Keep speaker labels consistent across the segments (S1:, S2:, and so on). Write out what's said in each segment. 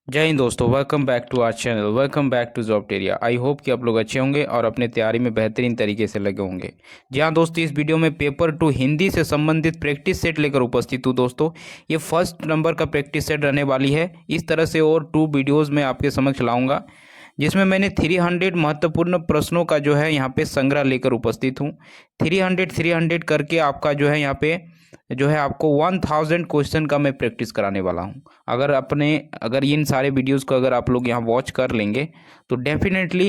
S1: जय हिंद दोस्तों, welcome back to our channel. Welcome back to Jobteria. I hope कि आप लोग अच्छे होंगे और अपने तैयारी में बेहतरीन तरीके से लगे होंगे। जी हाँ दोस्तों, इस वीडियो में पेपर 2 हिंदी से संबंधित प्रैक्टिस सेट लेकर उपस्थित हूँ। दोस्तों ये फर्स्ट नंबर का प्रैक्टिस सेट रहने वाली है। इस तरह से और 2 वीडियोज़ में आपके समक्ष लाऊंगा, जिसमें मैंने 300 महत्वपूर्ण प्रश्नों का जो है यहाँ पे संग्रह लेकर उपस्थित हूँ। 300 करके आपका जो है यहाँ पे जो है आपको 1000 क्वेश्चन का मैं प्रैक्टिस कराने वाला हूँ। अगर इन सारे वीडियोस को अगर आप लोग यहाँ वॉच कर लेंगे तो डेफिनेटली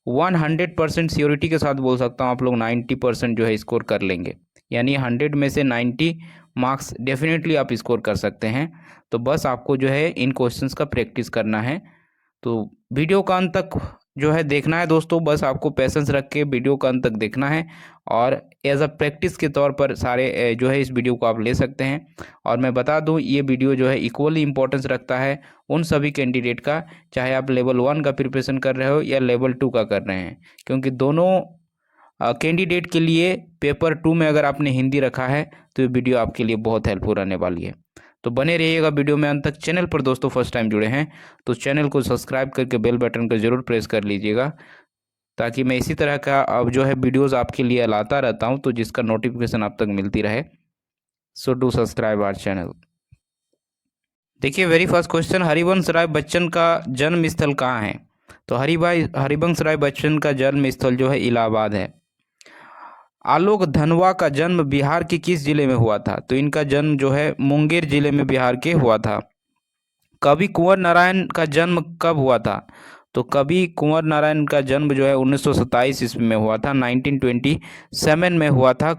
S1: 100% श्योरिटी के साथ बोल सकता हूँ आप लोग 90% जो है स्कोर कर लेंगे। यानी 100 में से 90 मार्क्स डेफिनेटली आप स्कोर कर सकते हैं। तो बस आपको जो है इन क्वेश्चंस का प्रैक्टिस करना है। तो वीडियो का अंत तक जो है देखना है दोस्तों। बस आपको पेशेंस रख के वीडियो का अंत तक देखना है और एज अ प्रैक्टिस के तौर पर सारे जो है इस वीडियो को आप ले सकते हैं। और मैं बता दूं, ये वीडियो जो है इक्वली इंपॉर्टेंस रखता है उन सभी कैंडिडेट का, चाहे आप लेवल 1 का प्रिपरेशन कर रहे हो या लेवल 2 का कर रहे हैं, क्योंकि दोनों कैंडिडेट के लिए पेपर 2 में अगर आपने हिंदी रखा है तो ये वीडियो आपके लिए बहुत हेल्पफुल रहने वाली है। तो बने रहिएगा वीडियो में अंत तक। चैनल पर दोस्तों फर्स्ट टाइम जुड़े हैं तो चैनल को सब्सक्राइब करके बेल बटन को जरूर प्रेस कर लीजिएगा, ताकि मैं इसी तरह का अब जो है वीडियोस आपके लिए लाता रहता हूं, तो जिसका नोटिफिकेशन आप तक मिलती रहे। So do subscribe our channel. देखिए, very first question, Harivansh Rai Bachchan का जन्म स्थल कहाँ है? तो हरिवंश राय बच्चन का जन्म स्थल जो है इलाहाबाद है। आलोक धनवा का जन्म बिहार के किस जिले में हुआ था? तो इनका जन्म जो है मुंगेर जिले में बिहार के हुआ था। कवि कुंवर नारायण का जन्म कब हुआ था? तो कवि कुंवर नारायण का जन्म जो है 1927 ईस्वी में हुआ था। 1927 में हुआ था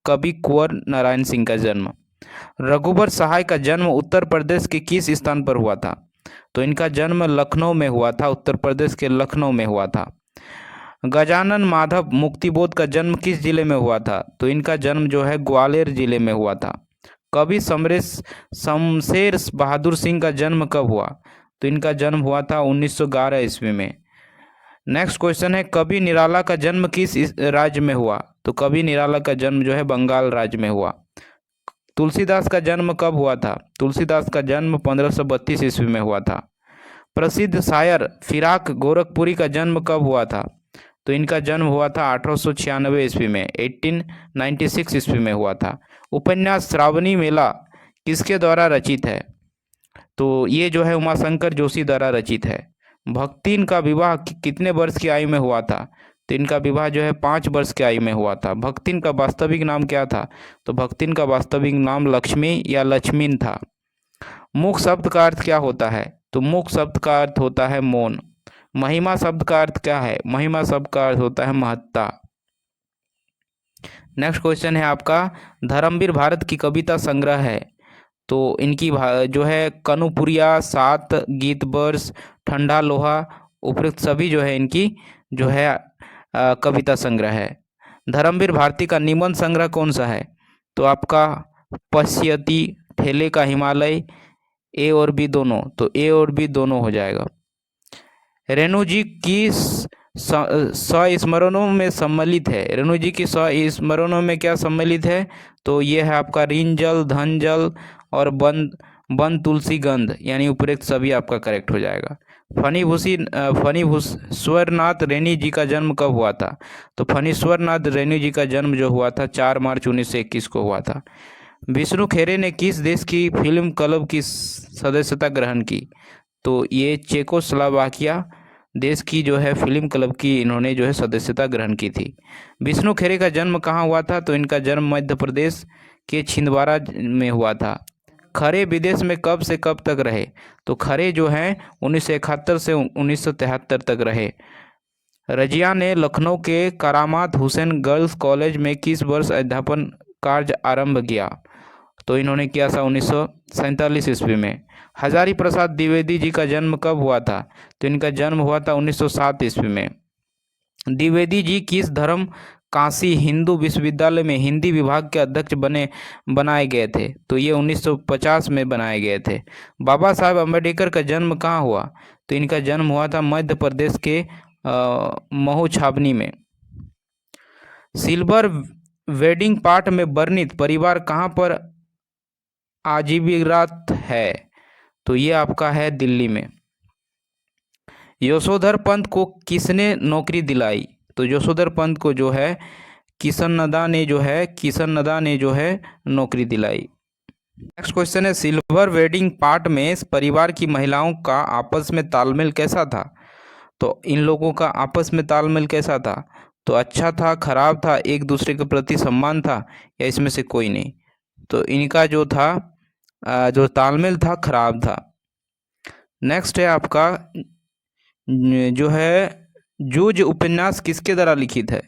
S1: कवि कुंवर नारायण सिंह का जन्म। रघुबर सहाय का जन्म उत्तर प्रदेश के किस स्थान पर हुआ था? तो इनका जन्म लखनऊ में हुआ था, उत्तर प्रदेश के लखनऊ में हुआ था। गजानन माधव मुक्तिबोध का जन्म किस जिले में हुआ था? तो इनका जन्म जो है ग्वालियर जिले में हुआ था। कवि समरेश शमशेर बहादुर सिंह का जन्म कब हुआ? तो इनका जन्म हुआ था 1911 ईस्वी में। नेक्स्ट क्वेश्चन है, कवि निराला का जन्म किस राज्य में हुआ? तो कवि निराला का जन्म जो है बंगाल राज्य में हुआ। तुलसीदास का जन्म कब हुआ था? तुलसीदास का जन्म 1532 ईस्वी में हुआ था। प्रसिद्ध शायर फिराक गोरखपुरी का जन्म कब हुआ था? तो इनका जन्म हुआ था 1896 ईस्वी में, 1896 ईस्वी में हुआ था। उपन्यास श्रावणी मेला किसके द्वारा रचित है? तो ये जो है उमाशंकर जोशी द्वारा रचित है। भक्तिन का विवाह कितने वर्ष की आयु में हुआ था? तो इनका विवाह जो है 5 वर्ष की आयु में हुआ था। भक्तिन का वास्तविक नाम क्या था? तो भक्तिन का वास्तविक नाम लक्ष्मी या लक्ष्मीन था। मुख शब्द का अर्थ क्या होता है? तो मुख शब्द का अर्थ होता है मौन। महिमा शब्द का अर्थ क्या है? महिमा शब्द का अर्थ होता है महत्ता। नेक्स्ट क्वेश्चन है आपका, धर्मवीर भारत की कविता संग्रह है। तो इनकी जो है कनुपुरिया, सात, गीत वर्ष, ठंडा लोहा, उपरोक्त सभी जो है इनकी जो है कविता संग्रह है। धर्मवीर भारती का निबंध संग्रह कौन सा है? तो आपका पश्यति, ठेले का हिमालय, ए और बी दोनों, तो ए और बी दोनों हो जाएगा। रेणु जी की संस्मरणों में सम्मिलित है। रेणु जी की संस्मरणों में क्या सम्मिलित है? तो ये है आपका ऋण जल, धन जल और वन तुलसी गंध, यानी उपरोक्त सभी आपका करेक्ट हो जाएगा। फणीभूषवरनाथ रेणु जी का जन्म कब हुआ था? तो फणीश्वरनाथ रेणु जी का जन्म जो हुआ था 4 मार्च 1921 को हुआ था। विष्णु खेरे ने किस देश की फिल्म क्लब की सदस्यता ग्रहण की? तो ये चेकोस्लोवाकिया देश की जो है फिल्म क्लब की इन्होंने जो है सदस्यता ग्रहण की थी। विष्णु खेरे का जन्म कहाँ हुआ था? तो इनका जन्म मध्य प्रदेश के छिंदवाड़ा में हुआ था। खरे विदेश में कब से कब तक रहे? तो खरे जो हैं 1971 से 1973 तक रहे। रजिया ने लखनऊ के करामात हुसैन गर्ल्स कॉलेज में किस वर्ष अध्यापन कार्य आरंभ किया? तो इन्होंने किया था 1947 ईस्वी में। हजारी प्रसाद द्विवेदी जी का जन्म कब हुआ था? तो इनका जन्म हुआ था 1907 ईस्वी में। द्विवेदी जी किस धर्म काशी हिंदू विश्वविद्यालय में हिंदी विभाग के अध्यक्ष बनाए गए थे? तो ये 1950 में बनाए गए थे। बाबा साहब अम्बेडकर का जन्म कहाँ हुआ? तो इनका जन्म हुआ था मध्य प्रदेश के महू छावनी में। सिल्वर वेडिंग पार्ट में वर्णित परिवार कहाँ पर आजीविकारत है? तो ये आपका है दिल्ली में। यशोधर पंत को किसने नौकरी दिलाई? तो यशोधर पंत को जो है किशन नदा ने जो है नौकरी दिलाई। नेक्स्ट क्वेश्चन है, सिल्वर वेडिंग पार्ट में परिवार की महिलाओं का आपस में तालमेल कैसा था? तो इन लोगों का आपस में तालमेल कैसा था? तो अच्छा था, खराब था, एक दूसरे के प्रति सम्मान था, या इसमें से कोई नहीं? तो इनका जो था जो तालमेल था खराब था। नेक्स्ट है आपका जो है जूझ उपन्यास किसके द्वारा लिखित है?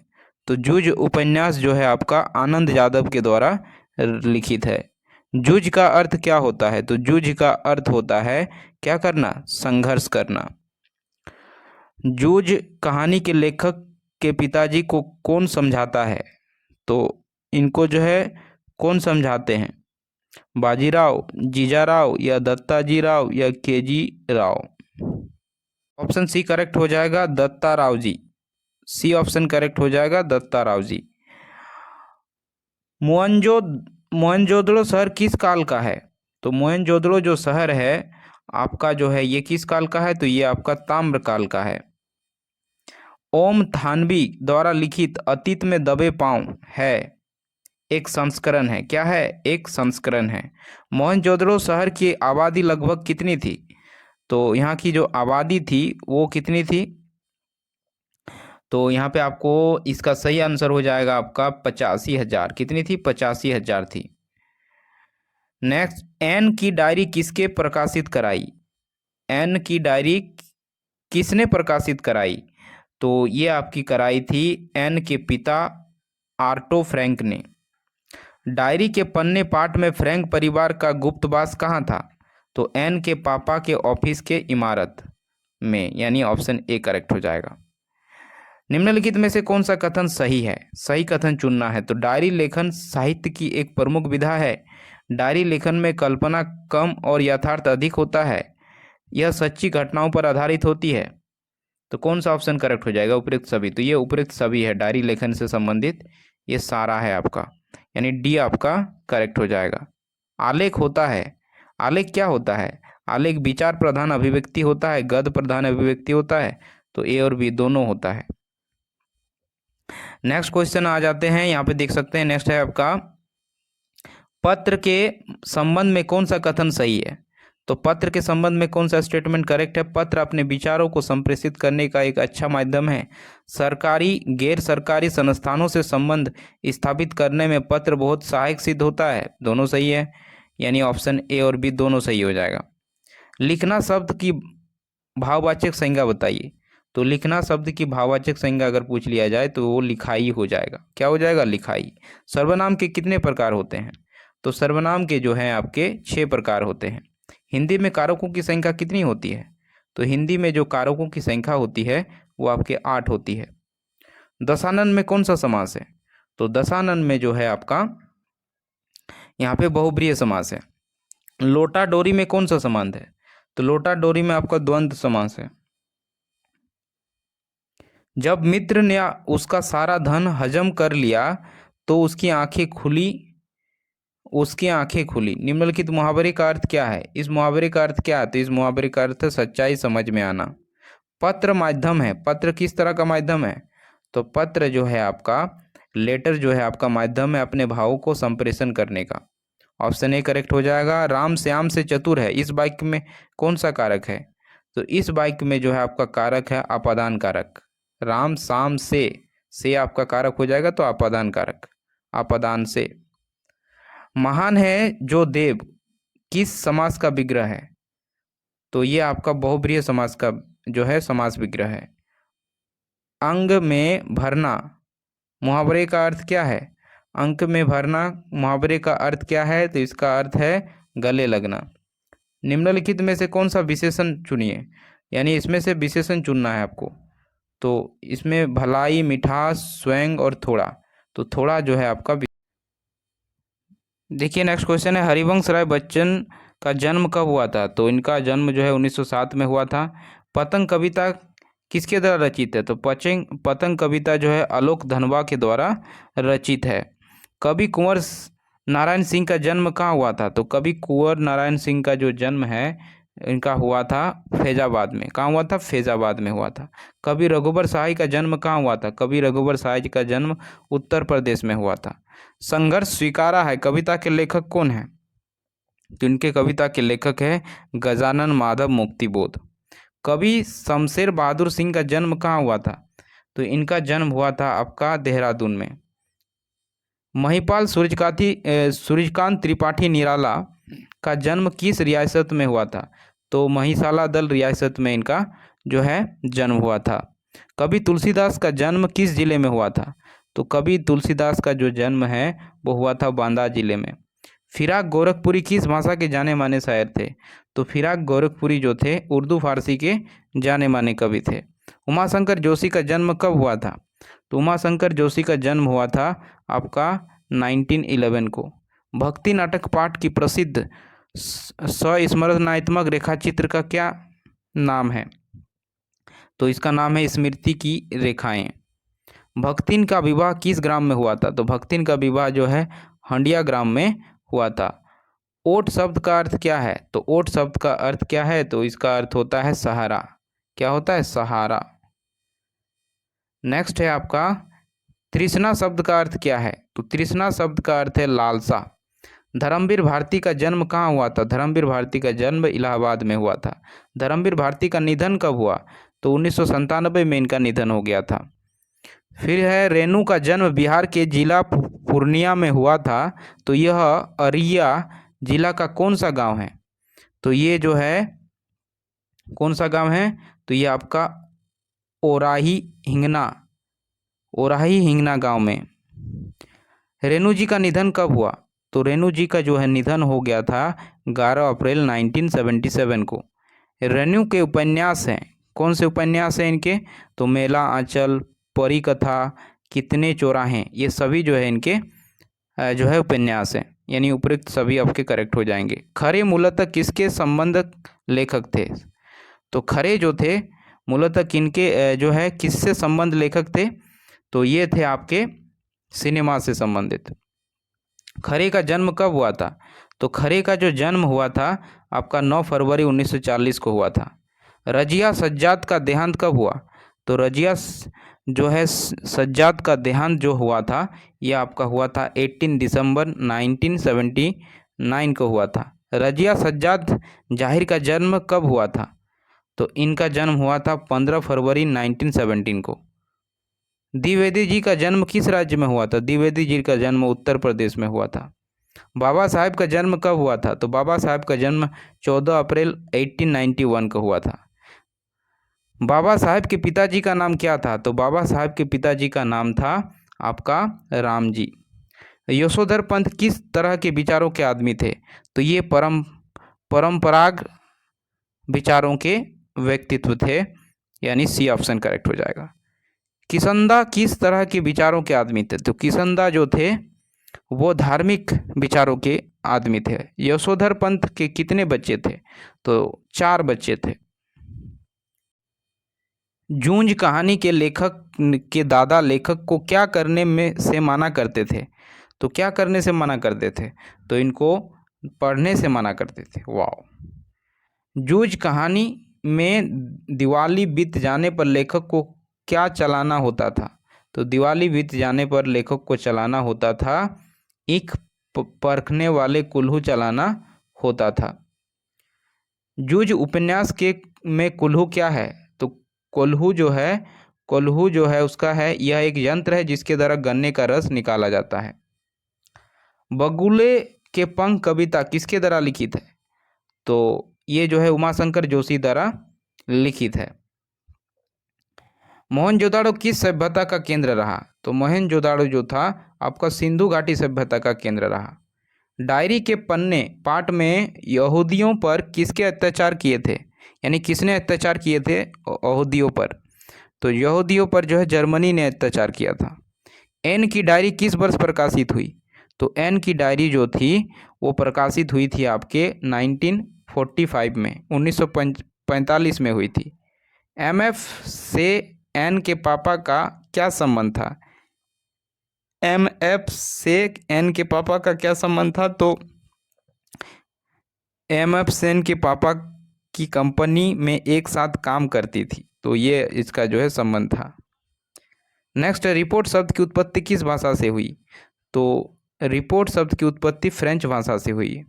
S1: तो जूझ उपन्यास जो है आपका आनंद यादव के द्वारा लिखित है। जूझ का अर्थ क्या होता है? तो जूझ का अर्थ होता है क्या करना? संघर्ष करना। जूझ कहानी के लेखक के पिताजी को कौन समझाता है? तो इनको जो है कौन समझाते हैं? बाजीराव, जीजाराव, या दत्ताजी राव, या K G Rao? Option C correct हो जाएगा, Datta Rao ji. C option correct हो जाएगा, दत्ता राव जी। मोहनजोदड़ो शहर किस काल का है? तो मोहनजोदड़ो जो शहर है आपका जो है ये किस काल का है? तो ये आपका ताम्र काल का है। ओम थानवी द्वारा लिखित अतीत में दबे पांव है एक संस्करण है। क्या है? एक संस्करण है। मोहनजोदड़ो शहर की आबादी लगभग कितनी थी? तो यहाँ की जो आबादी थी वो कितनी थी? तो यहाँ पे आपको इसका सही आंसर हो जाएगा आपका 85,000। कितनी थी? 85,000 थी। नेक्स्ट, एन की डायरी किसके प्रकाशित कराई? एन की डायरी किसने प्रकाशित कराई? तो ये आपकी कराई थी एन के पिता आर्टो फ्रैंक ने। डायरी के पन्ने पाठ में फ्रैंक परिवार का गुप्तवास कहाँ था? तो एन के पापा के ऑफिस के इमारत में, यानी ऑप्शन ए करेक्ट हो जाएगा। निम्नलिखित में से कौन सा कथन सही है? सही कथन चुनना है। तो डायरी लेखन साहित्य की एक प्रमुख विधा है। डायरी लेखन में कल्पना कम और यथार्थ अधिक होता है। यह सच्ची घटनाओं पर आधारित होती है। तो कौन सा ऑप्शन करेक्ट हो जाएगा? उपयुक्त सभी। तो ये उपयुक्त सभी है, डायरी लेखन से संबंधित ये सारा है आपका, यानी डी आपका करेक्ट हो जाएगा। आलेख होता है। आलेख क्या होता है? आलेख विचार प्रधान अभिव्यक्ति होता है, गद्य प्रधान अभिव्यक्ति होता है। तो ए और बी दोनों होता है। नेक्स्ट क्वेश्चन आ जाते हैं, यहाँ पे देख सकते हैं। नेक्स्ट है आपका, पत्र के संबंध में कौन सा कथन सही है? तो पत्र के संबंध में कौन सा स्टेटमेंट करेक्ट है? पत्र अपने विचारों को संप्रेषित करने का एक अच्छा माध्यम है। सरकारी गैर सरकारी संस्थानों से संबंध स्थापित करने में पत्र बहुत सहायक सिद्ध होता है। दोनों सही है, यानी ऑप्शन ए और बी दोनों सही हो जाएगा। लिखना शब्द की भाववाचक संज्ञा बताइए। तो लिखना शब्द की भाववाचक संज्ञा अगर पूछ लिया जाए तो वो लिखाई हो जाएगा। क्या हो जाएगा? लिखाई। सर्वनाम के कितने प्रकार होते हैं? तो सर्वनाम के जो हैं आपके 6 प्रकार होते हैं। हिंदी में कारकों की संख्या कितनी होती है? तो हिंदी में जो कारकों की संख्या होती है वो आपके 8 होती है। दशानन में कौन सा समास है? तो दशानन में जो है आपका यहाँ पे बहुब्रीहि समास है। लोटा डोरी में कौन सा संबंध है? तो लोटा डोरी में आपका द्वंद्व समास है। जब मित्र ने उसका सारा धन हजम कर लिया तो उसकी आंखें खुली। निम्नलिखित मुहावरे का अर्थ क्या है? इस मुहावरे का अर्थ क्या है? तो इस मुहावरे का अर्थ है सच्चाई समझ में आना। पत्र माध्यम है। पत्र किस तरह का माध्यम है? तो पत्र जो है आपका लेटर जो है आपका माध्यम है अपने भावों को संप्रेषण करने का। ऑप्शन ए करेक्ट हो जाएगा। राम श्याम से चतुर है, इस वाक्य में कौन सा कारक है? तो इस वाक्य में जो है आपका कारक है अपादान कारक। राम शाम से आपका कारक हो जाएगा, तो अपादान कारक, अपादान से। महान है जो देव किस समास का विग्रह है? तो ये आपका बहुब्रीहि समास का जो है समास विग्रह है। अंग में भरना मुहावरे का अर्थ क्या है? अंक में भरना मुहावरे का अर्थ क्या है? तो इसका अर्थ है गले लगना। निम्नलिखित में से कौन सा विशेषण चुनिए, यानी इसमें से विशेषण चुनना है आपको। तो इसमें भलाई, मिठास, स्वयं और थोड़ा। तो थोड़ा जो है आपका। देखिए नेक्स्ट क्वेश्चन है, हरिवंश राय बच्चन का जन्म कब हुआ था? तो इनका जन्म जो है 1907 में हुआ था। पतंग कविता किसके द्वारा रचित है? तो पतंग कविता जो है आलोक धनवा के द्वारा रचित है। कवि कुंवर नारायण सिंह का जन्म कहाँ हुआ था? तो कवि कुंवर नारायण सिंह का जो जन्म है इनका हुआ था फैजाबाद में। कहाँ हुआ था? फैजाबाद में हुआ था। कवि रघुबर सहाय का जन्म कहाँ हुआ था? कवि रघुबर सहाय जी का जन्म उत्तर प्रदेश में हुआ था। संघर्ष स्वीकारा है कविता के लेखक कौन है? तो इनके कविता के लेखक है गजानन माधव मुक्तिबोध। कवि शमशेर बहादुर सिंह का जन्म कहाँ हुआ था? तो इनका जन्म हुआ था आपका देहरादून में। महिपाल सूर्यकांत त्रिपाठी निराला का जन्म किस रियासत में हुआ था? तो महिसाला दल रियासत में इनका जो है जन्म हुआ था। कवि तुलसीदास का जन्म किस जिले में हुआ था? तो कवि तुलसीदास का जो जन्म है वो हुआ था बांदा जिले में। फिराक गोरखपुरी किस भाषा के जाने माने शायर थे? तो फिराक गोरखपुरी जो थे उर्दू फारसी के जाने माने कवि थे। उमाशंकर जोशी का जन्म कब हुआ था? तो उमाशंकर जोशी का जन्म हुआ था आपका 1911 को। भक्ति नाटक पाठ की प्रसिद्ध संस्मरणात्मक रेखाचित्र का क्या नाम है? तो इसका नाम है स्मृति की रेखाएं। भक्तिन का विवाह किस ग्राम में हुआ था? तो भक्तिन का विवाह जो है हंडिया ग्राम में हुआ था। ओट शब्द का अर्थ क्या है? तो ओट शब्द का अर्थ क्या है? तो इसका अर्थ होता है सहारा। क्या होता है? सहारा। नेक्स्ट है आपका तृष्णा शब्द का अर्थ क्या है? तो तृष्णा शब्द का अर्थ है लालसा। धर्मवीर भारती का जन्म कहाँ हुआ था? धर्मवीर भारती का जन्म इलाहाबाद में हुआ था। धर्मवीर भारती का निधन कब हुआ? तो 1997 में इनका निधन हो गया था। फिर है रेणु का जन्म बिहार के जिला पूर्णिया में हुआ था। तो यह अरिया जिला का कौन सा गांव है? तो ये जो है कौन सा गांव है? तो ये आपका ओराही हिंगना गांव में। रेणु जी का निधन कब हुआ? तो रेणु जी का जो है निधन हो गया था 11 अप्रैल 1977 को। रेणु के उपन्यास हैं, कौन से उपन्यास हैं इनके? तो मेला आंचल, परी कथा, कितने चौराहे, ये सभी जो है इनके जो है उपन्यास हैं। यानी उपयुक्त सभी आपके करेक्ट हो जाएंगे। खरे मूलतः किसके संबंध लेखक थे? तो खरे जो थे मूलतः किनके जो है किससे संबंध लेखक थे? तो ये थे आपके सिनेमा से संबंधित। खरे का जन्म कब हुआ था? तो खरे का जो जन्म हुआ था आपका 9 फरवरी 1940 को हुआ था। रजिया सज्जाद का देहांत कब हुआ? तो रजिया जो है सज्जाद का देहांत जो हुआ था यह आपका हुआ था 18 दिसंबर 1979 को हुआ था। रजिया सज्जाद जाहिर का जन्म कब हुआ था? तो इनका जन्म हुआ था 15 फरवरी 1917 को। द्विवेदी जी का जन्म किस राज्य में हुआ था? द्विवेदी जी का जन्म उत्तर प्रदेश में हुआ था। बाबा साहेब का जन्म कब हुआ था? तो बाबा साहेब का जन्म 14 अप्रैल 1891 को हुआ था। बाबा साहेब के पिताजी का नाम क्या था? तो बाबा साहेब के पिताजी का नाम था आपका राम जी। यशोधर पंत किस तरह के विचारों के आदमी थे? तो ये परंपराग विचारों के व्यक्तित्व थे, यानी सी ऑप्शन करेक्ट हो जाएगा। किसंदा किस तरह के विचारों के आदमी थे? तो किसंदा जो थे वो धार्मिक विचारों के आदमी थे। यशोधर पंत के कितने बच्चे थे? तो 4 बच्चे थे। जूंज कहानी के लेखक के दादा लेखक को क्या करने में से मना करते थे? तो क्या करने से मना करते थे? तो इनको पढ़ने से मना करते थे। वाह। जूंज कहानी में दिवाली बीत जाने पर लेखक को क्या चलाना होता था? तो दिवाली बीत जाने पर लेखक को चलाना होता था एक परखने वाले कुल्हू चलाना होता था। जूझ उपन्यास के में कुल्हू क्या है? तो कुल्हू जो है उसका है यह एक यंत्र है जिसके द्वारा गन्ने का रस निकाला जाता है। बगुले के पंख कविता किसके द्वारा लिखित है? तो ये जो है उमाशंकर जोशी द्वारा लिखित है। मोहनजोदाड़ो किस सभ्यता का केंद्र रहा? तो मोहनजोदाड़ो जो था आपका सिंधु घाटी सभ्यता का केंद्र रहा। डायरी के पन्ने पाठ में यहूदियों पर किसके अत्याचार किए थे? यानी किसने अत्याचार किए थे यहूदियों पर? तो यहूदियों पर जो है जर्मनी ने अत्याचार किया था। एन की डायरी किस वर्ष प्रकाशित हुई? तो एन की डायरी जो थी वो प्रकाशित हुई थी आपके 1945 में, 1945 में हुई थी। एमएफ से एन के पापा का क्या संबंध था? एमएफ से एन के पापा का क्या संबंध था? तो एमएफ से एन के पापा की कंपनी में एक साथ काम करती थी। तो ये इसका जो है संबंध था। नेक्स्ट, रिपोर्ट शब्द की उत्पत्ति किस भाषा से हुई? तो रिपोर्ट शब्द की उत्पत्ति फ्रेंच भाषा से हुई।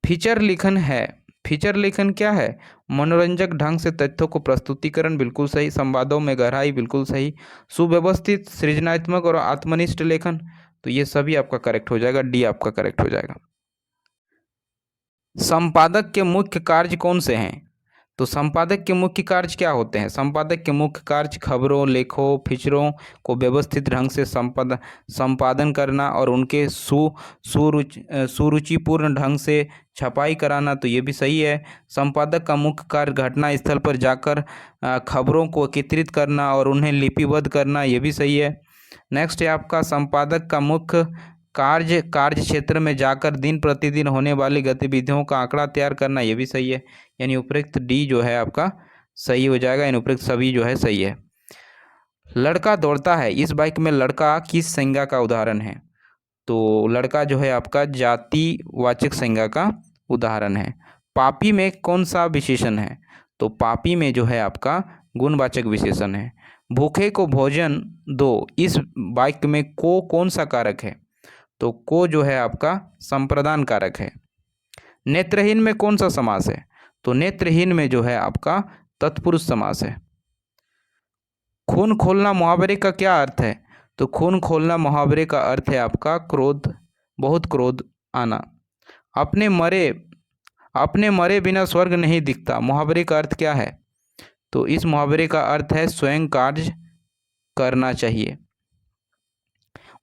S1: फीचर लेखन है। फीचर लेखन क्या है? मनोरंजक ढंग से तथ्यों को प्रस्तुतिकरण, बिल्कुल सही। संवादों में गहराई, बिल्कुल सही। सुव्यवस्थित, सृजनात्मक और आत्मनिष्ठ लेखन, तो ये सभी आपका करेक्ट हो जाएगा, डी आपका करेक्ट हो जाएगा। संपादक के मुख्य कार्य कौन से हैं? तो संपादक के मुख्य कार्य क्या होते हैं? संपादक के मुख्य कार्य खबरों, लेखों, फीचरों को व्यवस्थित ढंग से संपादन करना और उनके सुरुचिपूर्ण ढंग से छपाई कराना, तो ये भी सही है। संपादक का मुख्य कार्य घटना स्थल पर जाकर खबरों को एकत्रित करना और उन्हें लिपिबद्ध करना, ये भी सही है। नेक्स्ट है आपका संपादक का मुख्य कार्य क्षेत्र में जाकर दिन प्रतिदिन होने वाली गतिविधियों का आंकड़ा तैयार करना, ये भी सही है। यानी उपयुक्त डी जो है आपका सही हो जाएगा। यानी उपयुक्त सभी जो है सही है। लड़का दौड़ता है, इस वाक्य में लड़का किस संज्ञा का उदाहरण है? तो लड़का जो है आपका जातिवाचक संज्ञा का उदाहरण है। पापी में कौन सा विशेषण है? तो पापी में जो है आपका गुणवाचक विशेषण है। भूखे को भोजन दो, इस वाक्य में को कौन सा कारक है? तो को जो है आपका संप्रदान कारक है। नेत्रहीन में कौन सा समास है? तो नेत्रहीन में जो है आपका तत्पुरुष समास है। खून खोलना मुहावरे का क्या अर्थ है? तो खून खोलना मुहावरे का अर्थ है आपका क्रोध, बहुत क्रोध आना। अपने मरे बिना स्वर्ग नहीं दिखता, मुहावरे का अर्थ क्या है? तो इस मुहावरे का अर्थ है स्वयं कार्य करना चाहिए।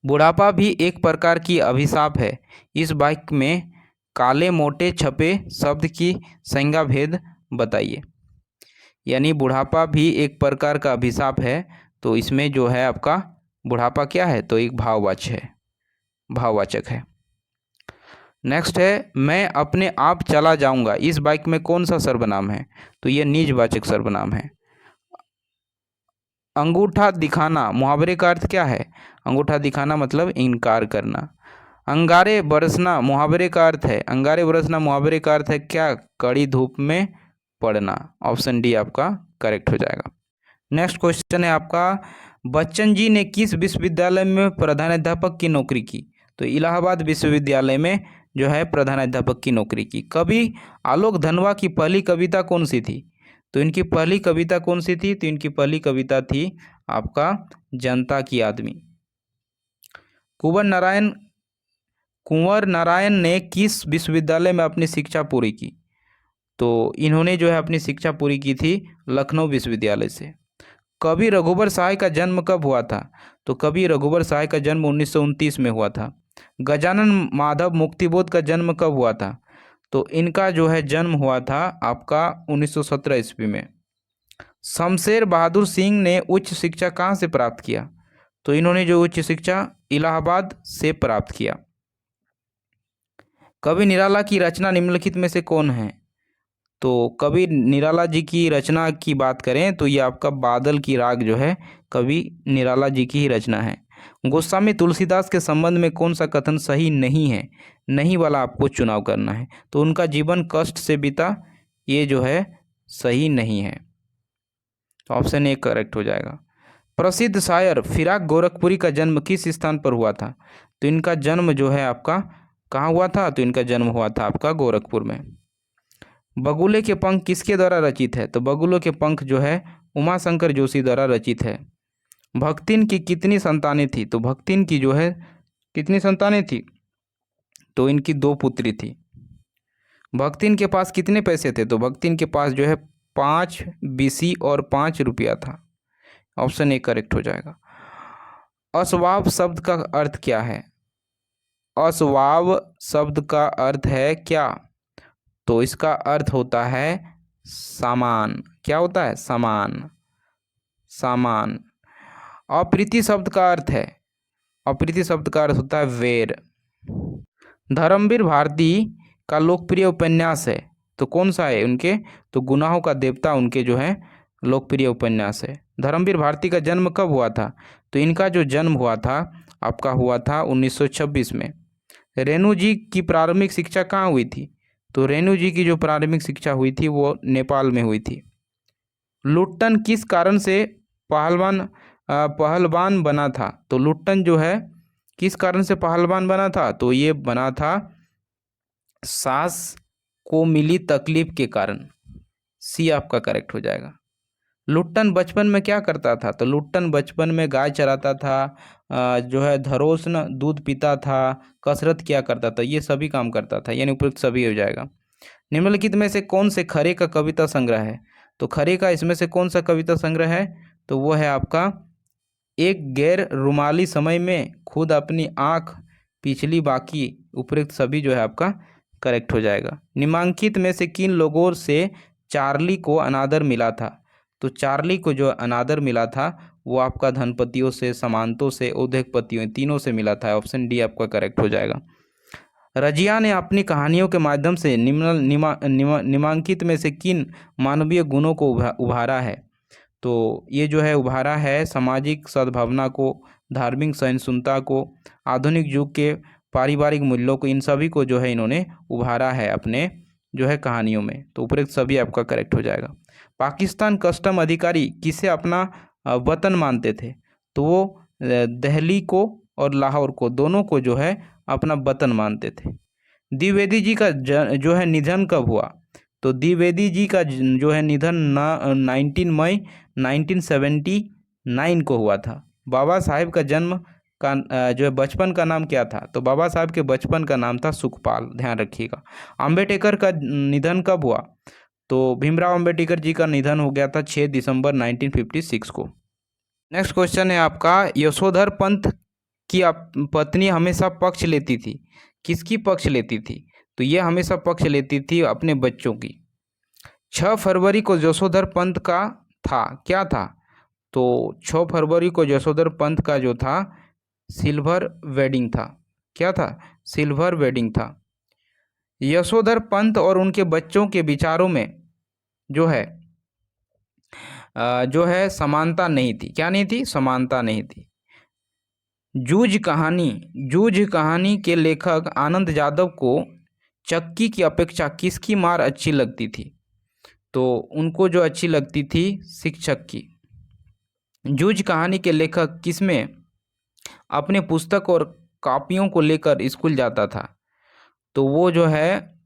S1: बुढ़ापा भी एक प्रकार की अभिशाप है, इस वाक्य में काले मोटे छपे शब्द की संज्ञा भेद बताइए। यानी बुढ़ापा भी एक प्रकार का अभिशाप है, तो इसमें जो है आपका बुढ़ापा क्या है? तो एक भाववाचक है। नेक्स्ट है मैं अपने आप चला जाऊंगा, इस वाक्य में कौन सा सर्वनाम है? तो यह निजवाचक सर्वनाम है। अंगूठा दिखाना मुहावरे का अर्थ क्या है? अंगूठा दिखाना मतलब इनकार करना। अंगारे बरसना मुहावरे का अर्थ है, अंगारे बरसना मुहावरे का अर्थ है क्या? कड़ी धूप में पड़ना। ऑप्शन डी आपका करेक्ट हो जाएगा। नेक्स्ट क्वेश्चन है आपका बच्चन जी ने किस विश्वविद्यालय में प्रधानाध्यापक की नौकरी की? तो इलाहाबाद विश्वविद्यालय में जो है प्रधानाध्यापक की नौकरी की। कवि आलोक धनवा की पहली कविता कौन सी थी? तो इनकी पहली कविता कौन सी थी? तो इनकी पहली कविता थी आपका जनता की आदमी। कुंवर नारायण ने किस विश्वविद्यालय में अपनी शिक्षा पूरी की? तो इन्होंने जो है अपनी शिक्षा पूरी की थी लखनऊ विश्वविद्यालय से। कवि रघुबर सहाय का जन्म कब हुआ था? तो कवि रघुबर सहाय का जन्म 1929 में हुआ था। गजानन माधव मुक्तिबोध का जन्म कब हुआ था? तो इनका जो है जन्म हुआ था आपका 1917 ईस्वी में। शमशेर बहादुर सिंह ने उच्च शिक्षा कहाँ से प्राप्त किया? तो इन्होंने जो उच्च शिक्षा इलाहाबाद से प्राप्त किया। कवि निराला की रचना निम्नलिखित में से कौन है? तो कवि निराला जी की रचना की बात करें तो ये आपका बादल की राग जो है कवि निराला जी की ही रचना है। गोस्वामी तुलसीदास के संबंध में कौन सा कथन सही नहीं है? नहीं वाला आपको चुनाव करना है। तो उनका जीवन कष्ट से बीता, ये जो है सही नहीं है। ऑप्शन ए करेक्ट हो जाएगा। प्रसिद्ध शायर फिराक गोरखपुरी का जन्म किस स्थान पर हुआ था? तो इनका जन्म जो है आपका कहाँ हुआ था? तो इनका जन्म हुआ था आपका गोरखपुर में। बगुले के पंख किसके द्वारा रचित है? तो बगुलों के पंख जो है उमाशंकर जोशी द्वारा रचित है। भक्तिन की कितनी संतानें थी? तो भक्तिन की जो है कितनी संतानें थी? तो इनकी 2 पुत्री थी। भक्तिन के पास कितने पैसे थे? तो भक्तिन के पास जो है 5 बीसी और 5 रुपया था। ऑप्शन ए करेक्ट हो जाएगा। अस्वाव शब्द का अर्थ क्या है? अस्वाव शब्द का अर्थ है क्या? तो इसका अर्थ होता है सामान। क्या होता है? सामान। अप्रीति शब्द का अर्थ है, अप्रीति शब्द का अर्थ होता है वैर। धर्मवीर भारती का लोकप्रिय उपन्यास है, तो कौन सा है उनके? तो गुनाहों का देवता उनके जो है लोकप्रिय उपन्यास है। धर्मवीर भारती का जन्म कब हुआ था? तो इनका जो जन्म हुआ था आपका हुआ था 1926 में। रेणु जी की प्रारंभिक शिक्षा कहाँ हुई थी? तो रेणु जी की जो प्रारंभिक शिक्षा हुई थी वो नेपाल में हुई थी। लुट्टन किस कारण से पहलवान बना था? तो लुट्टन जो है किस कारण से पहलवान बना था? तो ये बना था सास को मिली तकलीफ के कारण। सी आपका करेक्ट हो जाएगा। लुट्टन बचपन में क्या करता था? तो लुट्टन बचपन में गाय चराता था, जो है धरोसन दूध पीता था, कसरत किया करता था, ये सभी काम करता था, यानी उपयुक्त सभी हो जाएगा। निम्नलिखित में से कौन से खरे का कविता संग्रह है? तो खरे का इसमें से कौन सा कविता संग्रह है? तो वो है आपका एक गैर रुमाली समय में खुद अपनी आँख पिछली बाकी। उपयुक्त सभी जो है आपका करेक्ट हो जाएगा। निम्नांकित में से किन लोगों से चार्ली को अनादर मिला था? तो चार्ली को जो अनादर मिला था वो आपका धनपतियों से, सामंतों से, उद्योगपतियों, तीनों से मिला था। ऑप्शन डी आपका करेक्ट हो जाएगा। रजिया ने अपनी कहानियों के माध्यम से निम्नांकित में से किन मानवीय गुणों को उभारा है? तो ये जो है उभारा है सामाजिक सद्भावना को, धार्मिक सहिष्णुता को, आधुनिक युग के पारिवारिक मूल्यों को, इन सभी को जो है इन्होंने उभारा है अपने जो है कहानियों में। तो उपयुक्त सभी आपका करेक्ट हो जाएगा। पाकिस्तान कस्टम अधिकारी किसे अपना वतन मानते थे? तो वो दिल्ली को और लाहौर को, दोनों को जो है अपना वतन मानते थे। द्विवेदी जी का जो है निधन कब हुआ? तो द्विवेदी जी का जो है निधन 19 मई 1979 को हुआ था। बाबा साहेब का जन्म का जो है बचपन का नाम क्या था? तो बाबा साहब के बचपन का नाम था सुखपाल, ध्यान रखिएगा। अम्बेडकर का निधन कब हुआ? तो भीमराव अम्बेडकर जी का निधन हो गया था 6 दिसंबर 1956 को। नेक्स्ट क्वेश्चन है आपका, यशोधर पंत की पत्नी हमेशा पक्ष लेती थी, किसकी पक्ष लेती थी? तो ये हमेशा पक्ष लेती थी अपने बच्चों की। 6 फरवरी को यशोधर पंत का था, क्या था? तो 6 फरवरी को यशोधर पंत का जो था सिल्वर वेडिंग था। क्या था? सिल्वर वेडिंग था। यशोधर पंत और उनके बच्चों के विचारों में जो है समानता नहीं थी। क्या नहीं थी? समानता नहीं थी। जूझ कहानी के लेखक आनंद यादव को चक्की की अपेक्षा किसकी मार अच्छी लगती थी? तो उनको जो अच्छी लगती थी शिक्षक की। जूझ कहानी के लेखक किसमें अपने पुस्तक और कॉपियों को लेकर स्कूल जाता था? तो वो जो है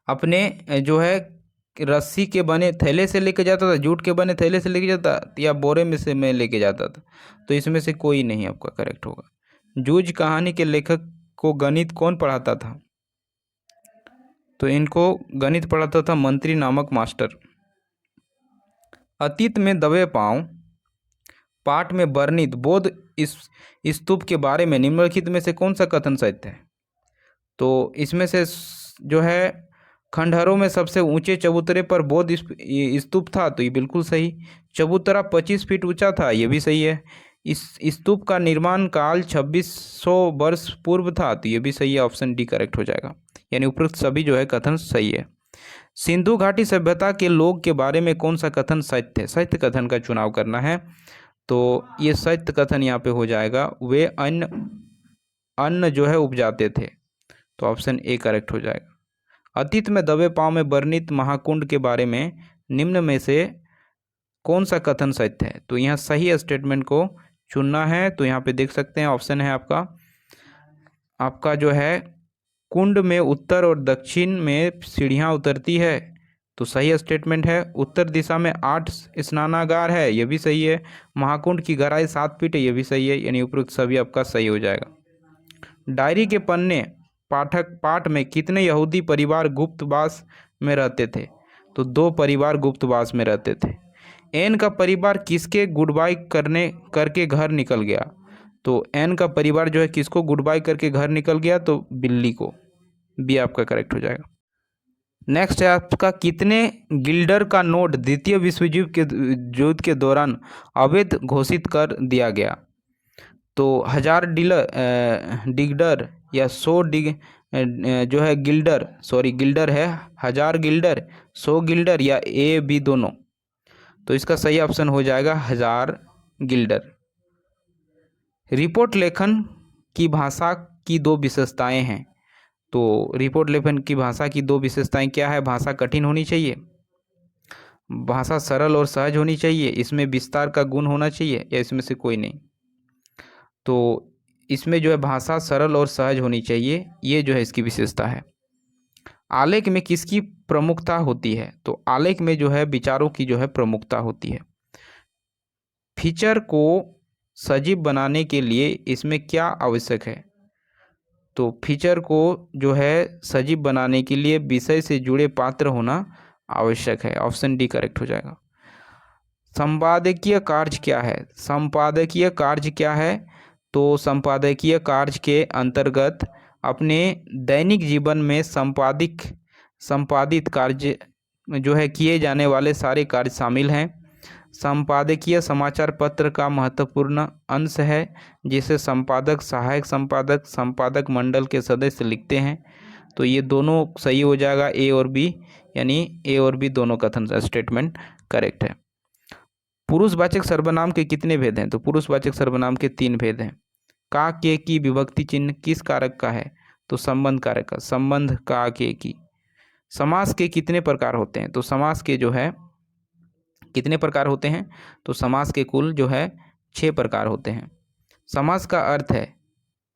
S1: अपने जो है रस्सी के बने थैले से लेके जाता था, जूट के बने थैले से लेके जाता, या बोरे में लेके जाता था? तो इसमें से कोई नहीं आपका करेक्ट होगा। जूझ कहानी के लेखक को गणित कौन पढ़ाता था? तो इनको गणित पढ़ाता था मंत्री नामक मास्टर। अतीत में दबे पांव पाठ में वर्णित बौद्ध इस स्तूप के बारे में निम्नलिखित में से कौन सा कथन सत्य है? तो इसमें से जो है खंडहरों में सबसे ऊंचे चबूतरे पर बौद्ध स्तूप था, तो ये बिल्कुल सही। चबूतरा 25 फीट ऊंचा था, ये भी सही है। इस स्तूप का निर्माण काल 2600 वर्ष पूर्व था, तो ये भी सही है। ऑप्शन डी करेक्ट हो जाएगा, यानी उपरोक्त सभी जो है कथन सही है। सिंधु घाटी सभ्यता के लोग के बारे में कौन सा कथन सत्य है? सत्य कथन का चुनाव करना है, तो ये सत्य कथन यहाँ पे हो जाएगा। वे अन्न जो है उपजाते थे, तो ऑप्शन ए करेक्ट हो जाएगा। अतीत में दबे पांव में वर्णित महाकुंड के बारे में निम्न में से कौन सा कथन सत्य है? तो यहाँ सही स्टेटमेंट को चुनना है। तो यहाँ पे देख सकते हैं ऑप्शन है आपका जो है कुंड में उत्तर और दक्षिण में सीढ़ियाँ उतरती है, तो सही स्टेटमेंट है। उत्तर दिशा में 8 स्नानागार है, ये भी सही है। महाकुंड की गहराई 7 फीट है, ये भी सही है, यानी उपरोक्त सभी आपका सही हो जाएगा। डायरी के पन्ने पाठ में कितने यहूदी परिवार गुप्तवास में रहते थे? तो 2 परिवार गुप्तवास में रहते थे। एन का परिवार किसके गुड बाय करके घर निकल गया? तो एन का परिवार जो है किसको गुड बाय करके घर निकल गया? तो बिल्ली को। बी आपका करेक्ट हो जाएगा। नेक्स्ट है आपका, कितने गिल्डर का नोट द्वितीय विश्व युद्ध के दौरान अवैध घोषित कर दिया गया? तो 1000 डिगडर या 100 जो है गिल्डर है 1000 गिल्डर, 100 गिल्डर, या ए बी दोनों? तो इसका सही ऑप्शन हो जाएगा 1000 गिल्डर। रिपोर्ट लेखन की भाषा की 2 विशेषताएं हैं, तो रिपोर्ट लेखन की भाषा की दो विशेषताएं क्या है? भाषा कठिन होनी चाहिए, भाषा सरल और सहज होनी चाहिए, इसमें विस्तार का गुण होना चाहिए, या इसमें से कोई नहीं? तो इसमें जो है भाषा सरल और सहज होनी चाहिए, ये जो है इसकी विशेषता है। आलेख में किसकी प्रमुखता होती है? तो आलेख में जो है विचारों की जो है प्रमुखता होती है। फीचर को सजीव बनाने के लिए इसमें क्या आवश्यक है? तो फीचर को जो है सजीव बनाने के लिए विषय से जुड़े पात्र होना आवश्यक है। ऑप्शन डी करेक्ट हो जाएगा। संपादकीय कार्य क्या है? संपादकीय कार्य क्या है? तो संपादकीय कार्य के अंतर्गत अपने दैनिक जीवन में संपादित कार्य जो है किए जाने वाले सारे कार्य शामिल हैं। संपादकीय समाचार पत्र का महत्वपूर्ण अंश है, जिसे संपादक, सहायक संपादक, संपादक मंडल के सदस्य लिखते हैं। तो ये दोनों सही हो जाएगा, ए और बी, यानी ए और बी दोनों कथन स्टेटमेंट करेक्ट है। पुरुषवाचक सर्वनाम के कितने भेद हैं? तो पुरुषवाचक सर्वनाम के 3 भेद हैं। का के की विभक्ति चिन्ह किस कारक का है? तो संबंध कारक का। संबंध का के की। समास के कितने प्रकार होते हैं? तो समास के जो है कितने प्रकार होते हैं? तो समास के कुल जो है 6 प्रकार होते हैं। समास का अर्थ है,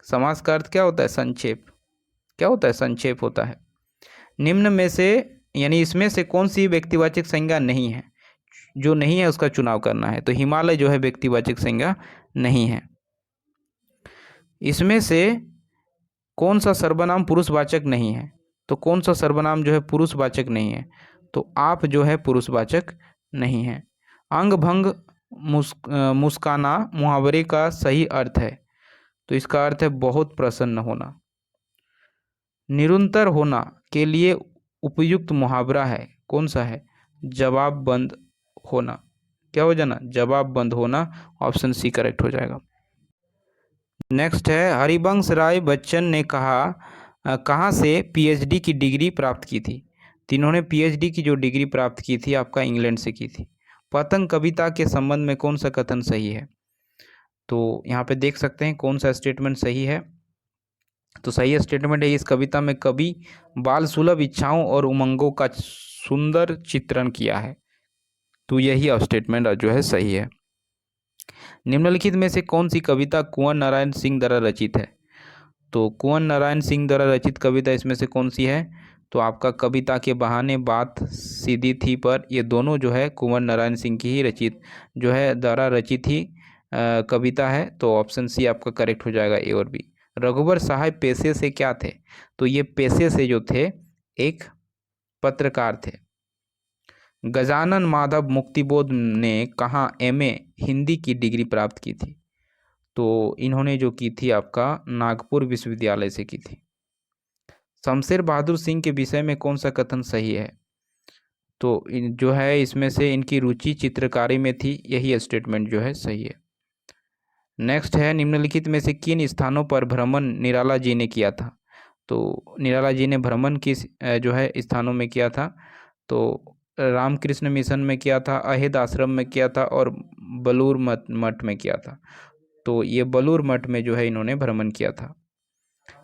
S1: समास का अर्थ क्या होता है? संक्षेप। क्या होता है? संक्षेप होता है। निम्न में से यानी इसमें से कौन सी व्यक्तिवाचक संज्ञा नहीं है? जो नहीं है उसका चुनाव करना है। तो हिमालय जो है व्यक्तिवाचक संज्ञा नहीं है। इसमें से कौन सा सर्वनाम पुरुषवाचक नहीं है? तो कौन सा सर्वनाम जो है पुरुषवाचक नहीं है? तो आप जो है पुरुषवाचक नहीं है। अंग भंग मुस्काना मुहावरे का सही अर्थ है? तो इसका अर्थ है बहुत प्रसन्न होना। निरंतर होना के लिए उपयुक्त मुहावरा है, कौन सा है? जवाबबंद होना। क्या हो जाना? जवाबबंद होना। ऑप्शन सी करेक्ट हो जाएगा। नेक्स्ट है, हरिवंश राय बच्चन ने कहाँ से पीएचडी की डिग्री प्राप्त की थी? तो इन्होंने पीएचडी की जो डिग्री प्राप्त की थी आपका इंग्लैंड से की थी। पतंग कविता के संबंध में कौन सा कथन सही है? तो यहाँ पे देख सकते हैं कौन सा स्टेटमेंट सही है। तो सही स्टेटमेंट है, इस कविता में कवि बाल सुलभ इच्छाओं और उमंगों का सुंदर चित्रण किया है। तो यही स्टेटमेंट जो है सही है। निम्नलिखित में से कौन सी कविता कुंवर नारायण सिंह द्वारा रचित है? तो कुंवर नारायण सिंह द्वारा रचित कविता इसमें से कौन सी है? तो आपका कविता के बहाने बात सीधी थी पर, ये दोनों जो है कुंवर नारायण सिंह की ही रचित जो है द्वारा रचित ही कविता है। तो ऑप्शन सी आपका करेक्ट हो जाएगा, ए और बी। रघुवर साहब पेशे से क्या थे? तो ये पेशे से जो थे एक पत्रकार थे। गजानन माधव मुक्तिबोध ने कहाँ एमए हिंदी की डिग्री प्राप्त की थी? तो इन्होंने जो की थी आपका नागपुर विश्वविद्यालय से की थी। शमशेर बहादुर सिंह के विषय में कौन सा कथन सही है? तो जो है इसमें से इनकी रुचि चित्रकारी में थी, यही स्टेटमेंट जो है सही है। नेक्स्ट है, निम्नलिखित में से किन स्थानों पर भ्रमण निराला जी ने किया था? तो निराला जी ने भ्रमण किस जो है स्थानों में किया था? तो रामकृष्ण मिशन में किया था, अहिद आश्रम में किया था, और बलूर मठ में किया था। तो ये बलूर मठ में जो है इन्होंने भ्रमण किया था।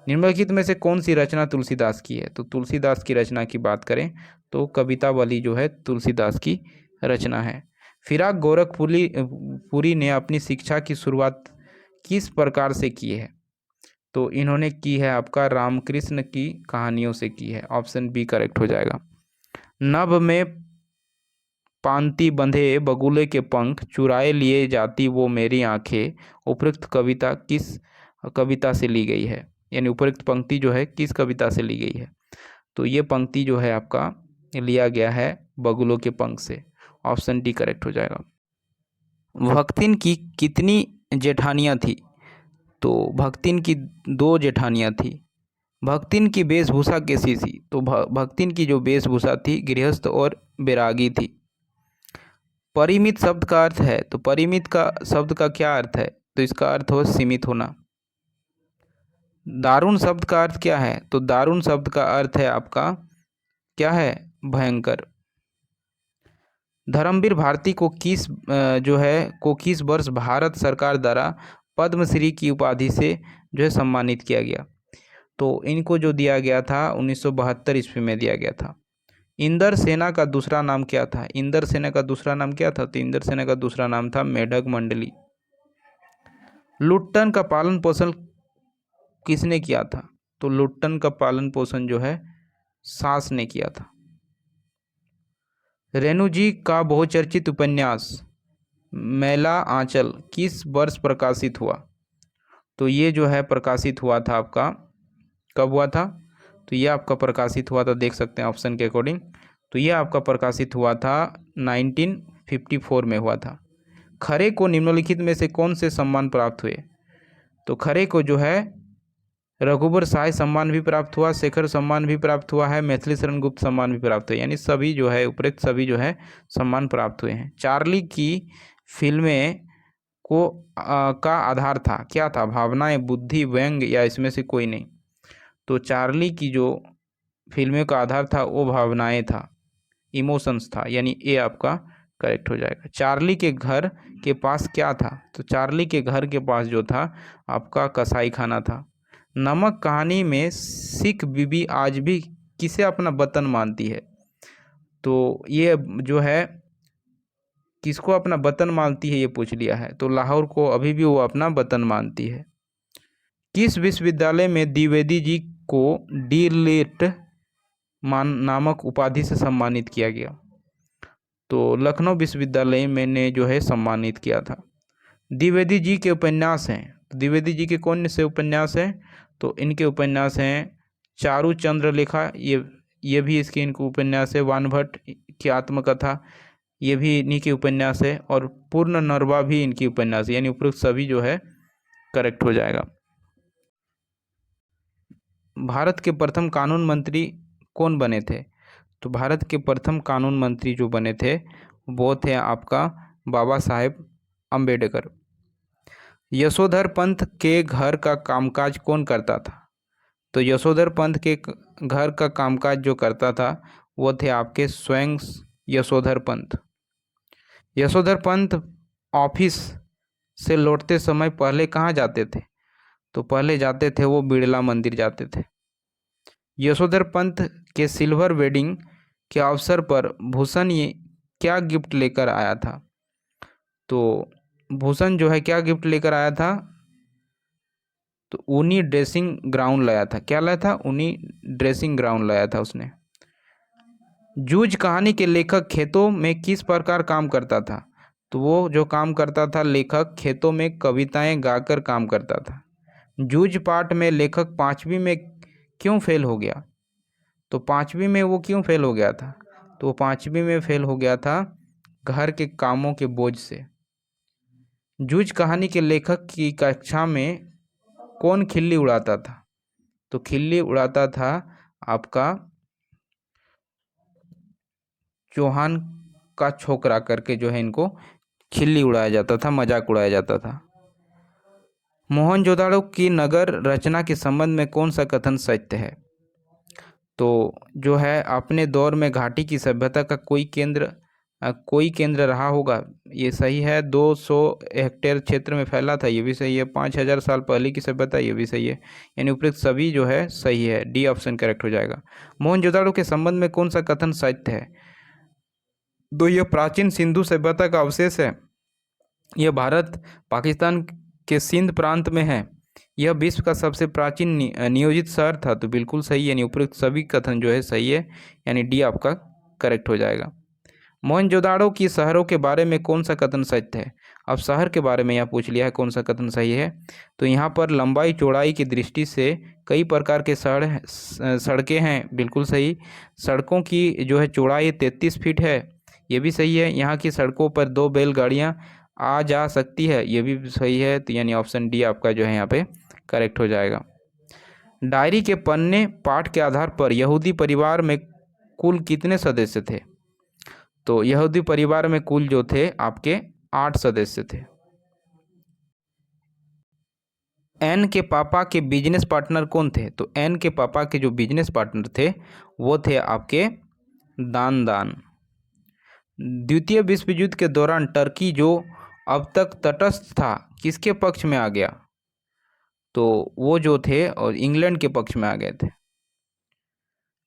S1: निम्नलिखित में से कौन सी रचना तुलसीदास की है? तो तुलसीदास की रचना की बात करें तो कवितावली जो है तुलसीदास की रचना है। फिराक गोरखपुरी ने अपनी शिक्षा की शुरुआत किस प्रकार से की है? तो इन्होंने की है आपका रामकृष्ण की कहानियों से की है। ऑप्शन बी करेक्ट हो जाएगा। नभ में पांति बंधे बगुले के पंख चुराए लिए जाती वो मेरी आंखें, उपयुक्त कविता किस कविता से ली गई है? यानी उपयुक्त पंक्ति जो है किस कविता से ली गई है? तो ये पंक्ति जो है आपका लिया गया है बगुलों के पंख से। ऑप्शन डी करेक्ट हो जाएगा। भक्तिन की कितनी जेठानियाँ थी? तो भक्तिन की 2 जेठानियाँ थी। भक्तिन की वेशभूषा कैसी थी? तो भक्तिन की जो वेशभूषा थी गृहस्थ और बैरागी थी। परिमित शब्द का अर्थ है, तो परिमित का शब्द का क्या अर्थ है? तो इसका अर्थ हो सीमित होना। दारुण शब्द का अर्थ क्या है? तो दारुण शब्द का अर्थ है आपका क्या है? भयंकर। धर्मवीर भारती को किस वर्ष भारत सरकार द्वारा पद्मश्री की उपाधि से जो है सम्मानित किया गया? तो इनको जो दिया गया था 1972 ईस्वी में दिया गया था। इंदर सेना का दूसरा नाम क्या था? इंदर सेना का दूसरा नाम क्या था? तो इंदर सेना का दूसरा नाम था मेढक मंडली। लुट्टन का पालन पोषण किसने किया था? तो लुट्टन का पालन पोषण जो है सास ने किया था। रेणु जी का बहुचर्चित उपन्यास मैला आंचल किस वर्ष प्रकाशित हुआ? तो ये जो है प्रकाशित हुआ था आपका, कब हुआ था? तो ये आपका प्रकाशित हुआ था, देख सकते हैं ऑप्शन के अकॉर्डिंग, तो ये आपका प्रकाशित हुआ था 1954 में हुआ था। खरे को निम्नलिखित में से कौन से सम्मान प्राप्त हुए? तो खरे को जो है रघुबर साय सम्मान भी प्राप्त हुआ, शेखर सम्मान भी प्राप्त हुआ है, मैथिली शरण गुप्त सम्मान भी प्राप्त हुआ, यानी सभी जो है उपरोक्त सभी जो है सम्मान प्राप्त हुए हैं। चार्ली की फिल्में को का आधार था, क्या था? भावनाएं, बुद्धि, व्यंग या इसमें से कोई नहीं? तो चार्ली की जो फिल्में का आधार था वो भावनाएं था, इमोशंस था, यानी ए आपका करेक्ट हो जाएगा। चार्ली के घर के पास क्या था? तो चार्ली के घर के पास जो था आपका कसाई खाना था। नमक कहानी में सिख बीबी आज भी किसे अपना वतन मानती है? तो ये जो है किसको अपना वतन मानती है ये पूछ लिया है, तो लाहौर को अभी भी वो अपना वतन मानती है। किस विश्वविद्यालय में द्विवेदी जी को डी.लिट नामक उपाधि से सम्मानित किया गया? तो लखनऊ विश्वविद्यालय में ने जो है सम्मानित किया था। द्विवेदी जी के उपन्यास हैं, द्विवेदी जी के कौन से उपन्यास हैं? तो इनके उपन्यास हैं चारु चंद्र लेखा, ये भी इसके इनको उपन्यास है। वानभट्ट की आत्मकथा, ये भी इन्हीं के उपन्यास है। और पूर्ण नरवा भी इनकी उपन्यास है, यानी उपरोक्त सभी जो है करेक्ट हो जाएगा। भारत के प्रथम कानून मंत्री कौन बने थे? तो भारत के प्रथम कानून मंत्री जो बने थे वो थे आपका बाबा साहेब अम्बेडकर। यशोधर पंत के घर का कामकाज कौन करता था? तो यशोधर पंत के घर का कामकाज जो करता था वो थे आपके स्वयं यशोधर पंत। यशोधर पंत ऑफिस से लौटते समय पहले कहाँ जाते थे? तो पहले जाते थे वो बिड़ला मंदिर जाते थे। यशोधर पंत के सिल्वर वेडिंग के अवसर पर भूषण ये क्या गिफ्ट लेकर आया था? तो भूषण जो है क्या गिफ्ट लेकर आया था? तो ऊनी ड्रेसिंग ग्राउंड लाया था। क्या लाया था? ऊनी ड्रेसिंग ग्राउंड लाया था उसने। जूझ कहानी के लेखक खेतों में किस प्रकार काम करता था? तो वो जो काम करता था लेखक खेतों में कविताएं गाकर काम करता था। जूझ पाठ में लेखक पांचवी में क्यों फेल हो गया? तो पांचवी में वो क्यों फेल हो गया था? तो पांचवी में फेल हो गया था घर के कामों के बोझ से। जूझ कहानी के लेखक की कक्षा में कौन खिल्ली उड़ाता था? तो खिल्ली उड़ाता था आपका चौहान का छोकरा करके जो है इनको खिल्ली उड़ाया जाता था, मजाक उड़ाया जाता था। मोहनजोदाड़ो की नगर रचना के संबंध में कौन सा कथन सत्य है? तो जो है अपने दौर में घाटी की सभ्यता का कोई केंद्र रहा होगा, ये सही है। 200 हेक्टेयर क्षेत्र में फैला था, ये भी सही है। 5000 साल पहले की सभ्यता, ये भी सही है। यानी उपरोक्त सभी जो है सही है, डी ऑप्शन करेक्ट हो जाएगा। मोहनजोदाड़ो के संबंध में कौन सा कथन सत्य है? तो यह प्राचीन सिंधु सभ्यता का अवशेष है। यह भारत पाकिस्तान के सिंध प्रांत में है। यह विश्व का सबसे प्राचीन नियोजित शहर था। तो बिल्कुल सही, यानी उपरोक्त सभी कथन जो है सही है, यानी डी आपका करेक्ट हो जाएगा। मोहनजोदाड़ो की शहरों के बारे में कौन सा कथन सत्य है? अब शहर के बारे में यहाँ पूछ लिया है कौन सा कथन सही है। तो यहाँ पर लंबाई चौड़ाई की दृष्टि से कई प्रकार के सड़कें हैं, बिल्कुल सही। सड़कों की जो है चौड़ाई 33 फीट है, ये भी सही है। यहाँ की सड़कों पर 2 बैलगाड़ियाँ आ जा सकती है, ये भी सही है। तो यानी ऑप्शन डी आपका जो है यहाँ पे करेक्ट हो जाएगा। डायरी के पन्ने पाठ के आधार पर यहूदी परिवार में कुल कितने सदस्य थे? तो यहूदी परिवार में कुल जो थे आपके 8 सदस्य थे। एन के पापा के बिजनेस पार्टनर कौन थे? तो एन के पापा के जो बिजनेस पार्टनर थे वो थे आपके दान। द्वितीय विश्व युद्ध के दौरान टर्की जो अब तक तटस्थ था किसके पक्ष में आ गया? तो वो जो थे और इंग्लैंड के पक्ष में आ गए थे।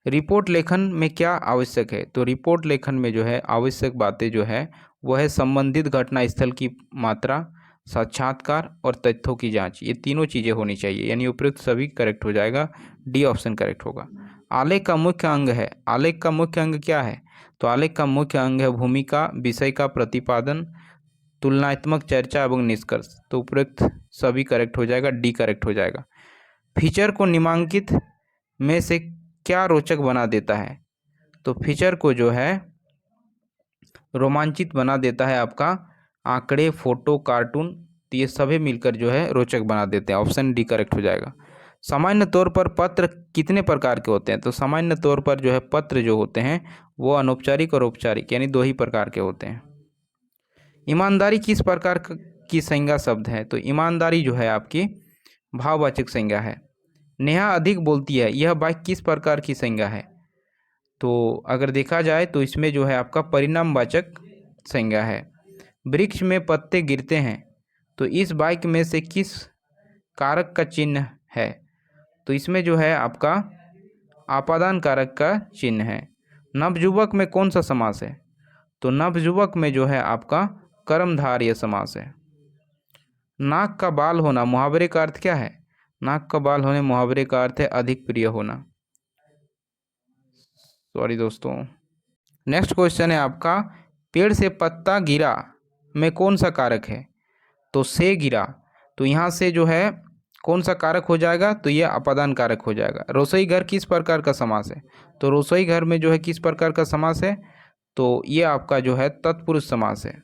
S1: रिपोर्ट लेखन में क्या आवश्यक है? तो रिपोर्ट लेखन में जो है आवश्यक बातें जो है वो है संबंधित घटना स्थल की मात्रा, साक्षात्कार और तथ्यों की जांच। ये तीनों चीज़ें होनी चाहिए, यानी उपयुक्त सभी करेक्ट हो जाएगा, डी ऑप्शन करेक्ट होगा। आलेख का मुख्य अंग है, आलेख का मुख्य अंग क्या है? तो आलेख का मुख्य अंग है भूमिका, विषय का प्रतिपादन, तुलनात्मक चर्चा एवं निष्कर्ष। तो उपयुक्त सभी करेक्ट हो जाएगा, डी करेक्ट हो जाएगा। फीचर को निम्नांकित में से क्या रोचक बना देता है? तो फीचर को जो है रोमांचित बना देता है आपका आंकड़े, फोटो, कार्टून। तो ये सभी मिलकर जो है रोचक बना देते हैं, ऑप्शन डी करेक्ट हो जाएगा। सामान्य तौर पर पत्र कितने प्रकार के होते हैं? तो सामान्य तौर पर जो है पत्र जो होते हैं वो अनौपचारिक और औपचारिक यानी दो ही प्रकार के होते हैं। ईमानदारी किस प्रकार की संज्ञा शब्द है? तो ईमानदारी जो है आपकी भाववाचक संज्ञा है। नेहा अधिक बोलती है, यह वाक्य किस प्रकार की संज्ञा है? तो अगर देखा जाए तो इसमें जो है आपका परिणामवाचक संज्ञा है। वृक्ष में पत्ते गिरते हैं, तो इस वाक्य में से किस कारक का चिन्ह है? तो इसमें जो है आपका आपादान कारक का चिन्ह है। नवयुवक में कौन सा समास है? तो नवयुवक में जो है आपका कर्मधारय समास है। नाक का बाल होना मुहावरे का अर्थ क्या है? नाक का बाल होने मुहावरे का अर्थ है अधिक प्रिय होना। सॉरी दोस्तों। नेक्स्ट क्वेश्चन है आपका, पेड़ से पत्ता गिरा में कौन सा कारक है? तो से गिरा, तो यहाँ से जो है कौन सा कारक हो जाएगा? तो ये अपादान कारक हो जाएगा। रसोई घर किस प्रकार का समास है? तो रसोई घर में जो है किस प्रकार का समास है? तो ये आपका जो है तत्पुरुष समास है।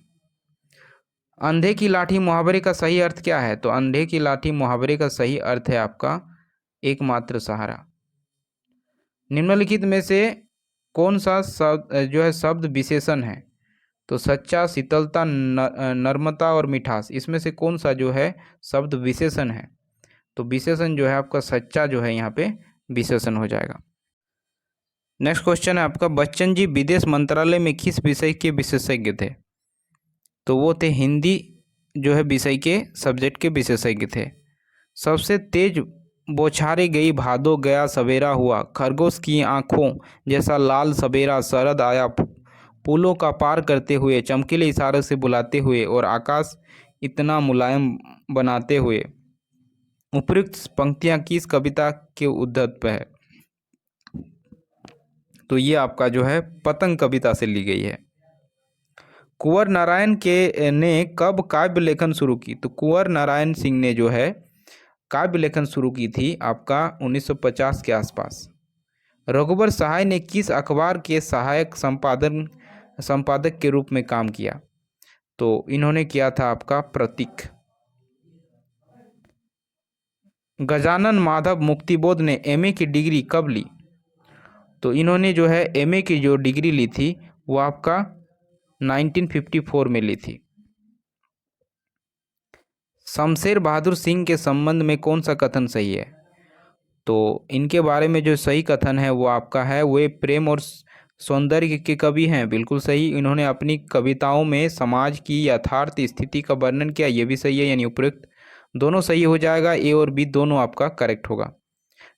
S1: अंधे की लाठी मुहावरे का सही अर्थ क्या है? तो अंधे की लाठी मुहावरे का सही अर्थ है आपका एकमात्र सहारा। निम्नलिखित में से कौन सा शब्द जो है शब्द विशेषण है? तो सच्चा, शीतलता, नर्मता और मिठास, इसमें से कौन सा जो है शब्द विशेषण है? तो विशेषण जो है आपका सच्चा जो है यहाँ पे विशेषण हो जाएगा। नेक्स्ट क्वेश्चन है आपका, बच्चन जी विदेश मंत्रालय में किस विषय के विशेषज्ञ थे? तो वो थे हिंदी जो है विषय के सब्जेक्ट के विशेषज्ञ थे। सबसे तेज बौछारे गई भादो गया सवेरा हुआ, खरगोश की आँखों जैसा लाल सवेरा, शरद आया पुलों का पार करते हुए, चमकीले इशारों से बुलाते हुए और आकाश इतना मुलायम बनाते हुए। उपयुक्त पंक्तियाँ किस कविता के उद्धृत है? तो ये आपका जो है पतंग कविता से ली गई है। कुंवर नारायण के ने कब काव्य लेखन शुरू की? तो कुंवर नारायण सिंह ने जो है काव्य लेखन शुरू की थी आपका 1950 के आसपास। रघुवर सहाय ने किस अखबार के सहायक संपादक के रूप में काम किया? तो इन्होंने किया था आपका प्रतीक। गजानन माधव मुक्तिबोध ने एमए की डिग्री कब ली? तो इन्होंने जो है एमए की जो डिग्री ली थी वो आपका 1954 में ली थी। शमशेर बहादुर सिंह के संबंध में कौन सा कथन सही है? तो इनके बारे में जो सही कथन है वो आपका है, वे प्रेम और सौंदर्य के कवि हैं, बिल्कुल सही। इन्होंने अपनी कविताओं में समाज की यथार्थ स्थिति का वर्णन किया, ये भी सही है, यानी उपयुक्त दोनों सही हो जाएगा। ए और बी दोनों आपका करेक्ट होगा।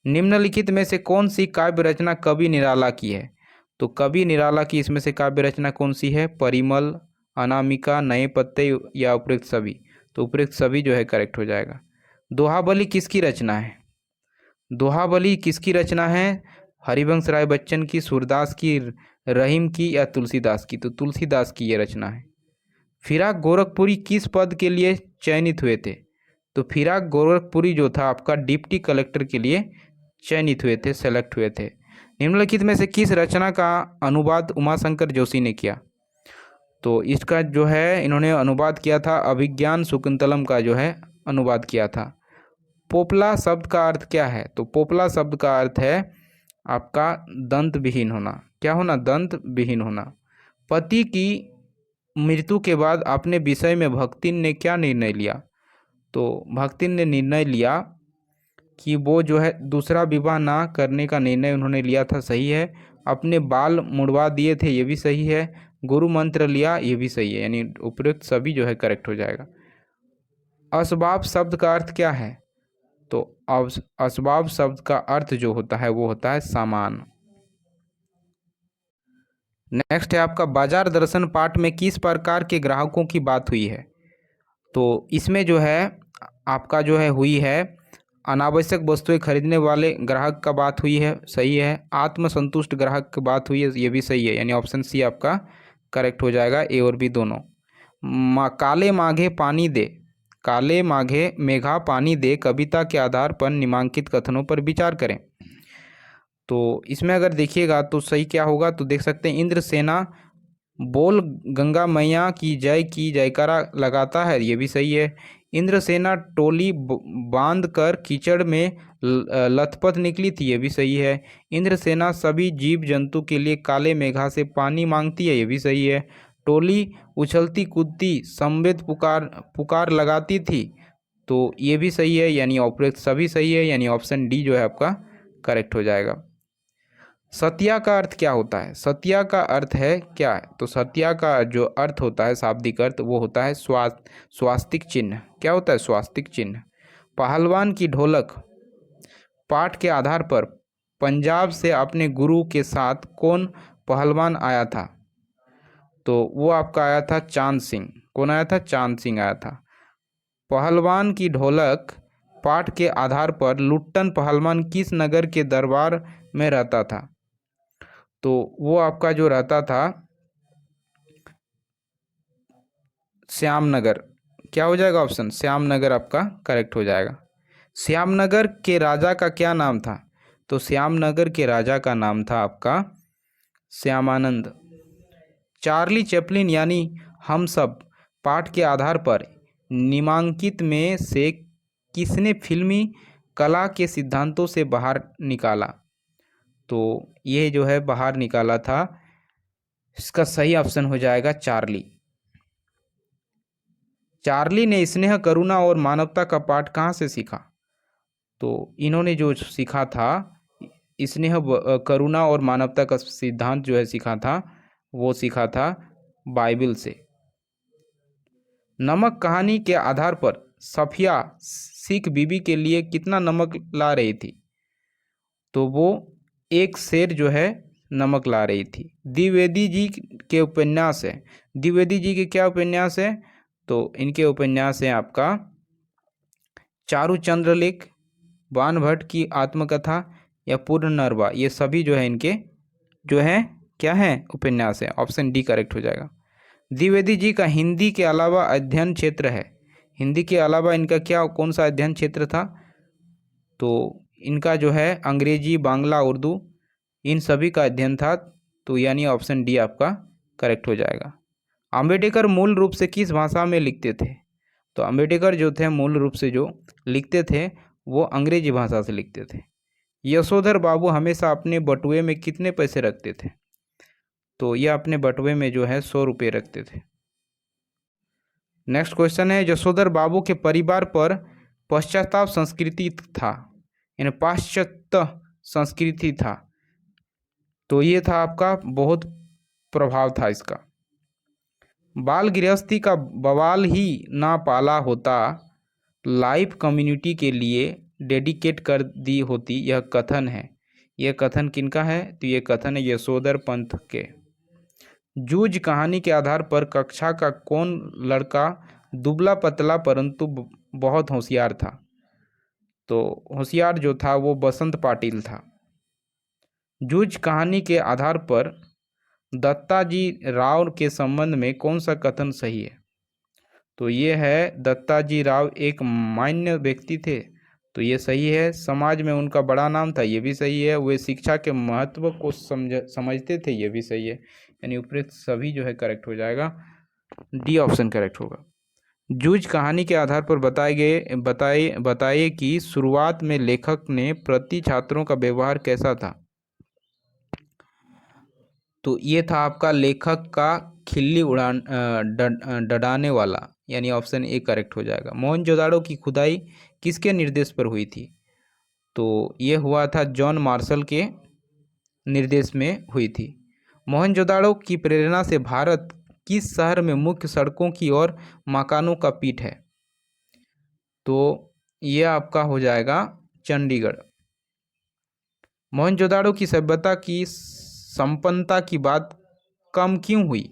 S1: निम्नलिखित में से कौन सी काव्य रचना कवि निराला की है? तो कवि निराला की इसमें से काव्य रचना कौन सी है? परिमल, अनामिका, नए पत्ते या उपयुक्त सभी? तो उपयुक्त सभी जो है करेक्ट हो जाएगा। दोहाबली किसकी रचना है? दोहाबली किसकी रचना है? हरिवंश राय बच्चन की, सूरदास की, रहीम की या तुलसीदास की? तो तुलसीदास की ये रचना है। फिराक गोरखपुरी किस पद के लिए चयनित हुए थे? तो फिराक गोरखपुरी जो था आपका डिप्टी कलेक्टर के लिए चयनित हुए थे, सेलेक्ट हुए थे। निम्नलिखित में से किस रचना का अनुवाद उमाशंकर जोशी ने किया? तो इसका जो है इन्होंने अनुवाद किया था अभिज्ञान शाकुंतलम का जो है अनुवाद किया था। पोपला शब्द का अर्थ क्या है? तो पोपला शब्द का अर्थ है आपका दंत विहीन होना। क्या होना? दंत विहीन होना। पति की मृत्यु के बाद अपने विषय में भक्तिन ने क्या निर्णय लिया? तो भक्तिन ने निर्णय लिया कि वो जो है दूसरा विवाह ना करने का निर्णय उन्होंने लिया था, सही है। अपने बाल मुड़वा दिए थे, ये भी सही है। गुरु मंत्र लिया, ये भी सही है, यानी उपयुक्त सभी जो है करेक्ट हो जाएगा। असबाब शब्द का अर्थ क्या है? तो असबाब शब्द का अर्थ जो होता है वो होता है सामान। नेक्स्ट है आपका बाजार दर्शन पाठ में किस प्रकार के ग्राहकों की बात हुई है। तो इसमें जो है आपका जो है हुई है अनावश्यक वस्तुएं खरीदने वाले ग्राहक का बात हुई है, सही है। आत्मसंतुष्ट ग्राहक की बात हुई है, ये भी सही है, यानी ऑप्शन सी आपका करेक्ट हो जाएगा, ए और बी दोनों। काले माघे पानी दे, काले माघे मेघा पानी दे कविता के आधार पर निम्नलिखित कथनों पर विचार करें। तो इसमें अगर देखिएगा तो सही क्या होगा, तो देख सकते हैं इंद्रसेना बोल गंगा मैया की जयकारा लगाता है, ये भी सही है। इंद्रसेना टोली बांध कर कीचड़ में लथपथ निकली थी, ये भी सही है। इंद्रसेना सभी जीव जंतु के लिए काले मेघा से पानी मांगती है, ये भी सही है। टोली उछलती कूदती संवेद पुकार पुकार लगाती थी, तो ये भी सही है, यानी ऑपरेट सभी सही है, यानी ऑप्शन डी जो है आपका करेक्ट हो जाएगा। सत्या का अर्थ क्या होता है, सत्या का अर्थ है क्या है, तो सत्या का जो अर्थ होता है शाब्दिक अर्थ वो होता है स्वास्तिक चिन्ह। क्या होता है, स्वास्तिक चिन्ह। पहलवान की ढोलक पाठ के आधार पर पंजाब से अपने गुरु के साथ कौन पहलवान आया था, तो वो आपका आया था चांद सिंह। कौन आया था, चांद सिंह आया था। पहलवान की ढोलक पाठ के आधार पर लुट्टन पहलवान किस नगर के दरबार में रहता था, तो वो आपका जो रहता था श्यामनगर। क्या हो जाएगा ऑप्शन, श्यामनगर आपका करेक्ट हो जाएगा। श्यामनगर के राजा का क्या नाम था, तो श्यामनगर के राजा का नाम था आपका श्यामानंद। चार्ली चैपलिन यानी हम सब पाठ के आधार पर निम्नांकित में से किसने फिल्मी कला के सिद्धांतों से बाहर निकाला, तो ये जो है बाहर निकाला था, इसका सही ऑप्शन हो जाएगा चार्ली। चार्ली ने स्नेह करुणा और मानवता का पाठ कहाँ से सीखा, तो इन्होंने जो सीखा था स्नेह करुणा और मानवता का सिद्धांत जो है सीखा था, वो सीखा था बाइबल से। नमक कहानी के आधार पर सफिया सिख बीबी के लिए कितना नमक ला रही थी, तो वो एक शेर जो है नमक ला रही थी। द्विवेदी जी के उपन्यास है, द्विवेदी जी के क्या उपन्यास है, तो इनके उपन्यास हैं आपका चारु चंद्रलेख, बाणभट्ट की आत्मकथा या पूर्ण नरवा, ये सभी जो है इनके जो है क्या है उपन्यास है, ऑप्शन डी करेक्ट हो जाएगा। द्विवेदी जी का हिंदी के अलावा अध्ययन क्षेत्र है, हिंदी के अलावा इनका क्या कौन सा अध्ययन क्षेत्र था, तो इनका जो है अंग्रेजी बांग्ला उर्दू इन सभी का अध्ययन था, तो यानी ऑप्शन डी आपका करेक्ट हो जाएगा। अम्बेडकर मूल रूप से किस भाषा में लिखते थे, तो अम्बेडकर जो थे मूल रूप से जो लिखते थे वो अंग्रेजी भाषा से लिखते थे। यशोधर बाबू हमेशा अपने बटुए में कितने पैसे रखते थे, तो यह अपने बटुए में जो है 100 रुपये रखते थे। नेक्स्ट क्वेश्चन है यशोधर बाबू के परिवार पर पाश्चात्य संस्कृति था, यानी पाश्चात्य संस्कृति था, तो ये था आपका बहुत प्रभाव था इसका। बाल गृहस्थी का बवाल ही ना पाला होता, लाइफ कम्युनिटी के लिए डेडिकेट कर दी होती, यह कथन है, यह कथन किनका है, तो ये कथन है यशोधर पंत के। जूझ कहानी के आधार पर कक्षा का कौन लड़का दुबला पतला परंतु बहुत होशियार था, तो होशियार जो था वो बसंत पाटिल था। जूझ कहानी के आधार पर दत्ताजी राव के संबंध में कौन सा कथन सही है, तो ये है दत्ताजी राव एक मान्य व्यक्ति थे, तो ये सही है। समाज में उनका बड़ा नाम था, ये भी सही है। वे शिक्षा के महत्व को समझते थे, ये भी सही है, यानी उपरोक्त सभी जो है करेक्ट हो जाएगा, डी ऑप्शन करेक्ट होगा। जूझ कहानी के आधार पर बताइए कि शुरुआत में लेखक ने प्रति छात्रों का व्यवहार कैसा था, तो ये था आपका लेखक का खिल्ली डडाने वाला, यानी ऑप्शन ए करेक्ट हो जाएगा। मोहनजोदाड़ो की खुदाई किसके निर्देश पर हुई थी, तो ये हुआ था जॉन मार्शल के निर्देश में हुई थी। मोहनजोदाड़ो की प्रेरणा से भारत किस शहर में मुख्य सड़कों की और मकानों का पीठ है, तो ये आपका हो जाएगा चंडीगढ़। मोहनजोदाड़ो की सभ्यता की संपन्नता की बात कम क्यों हुई?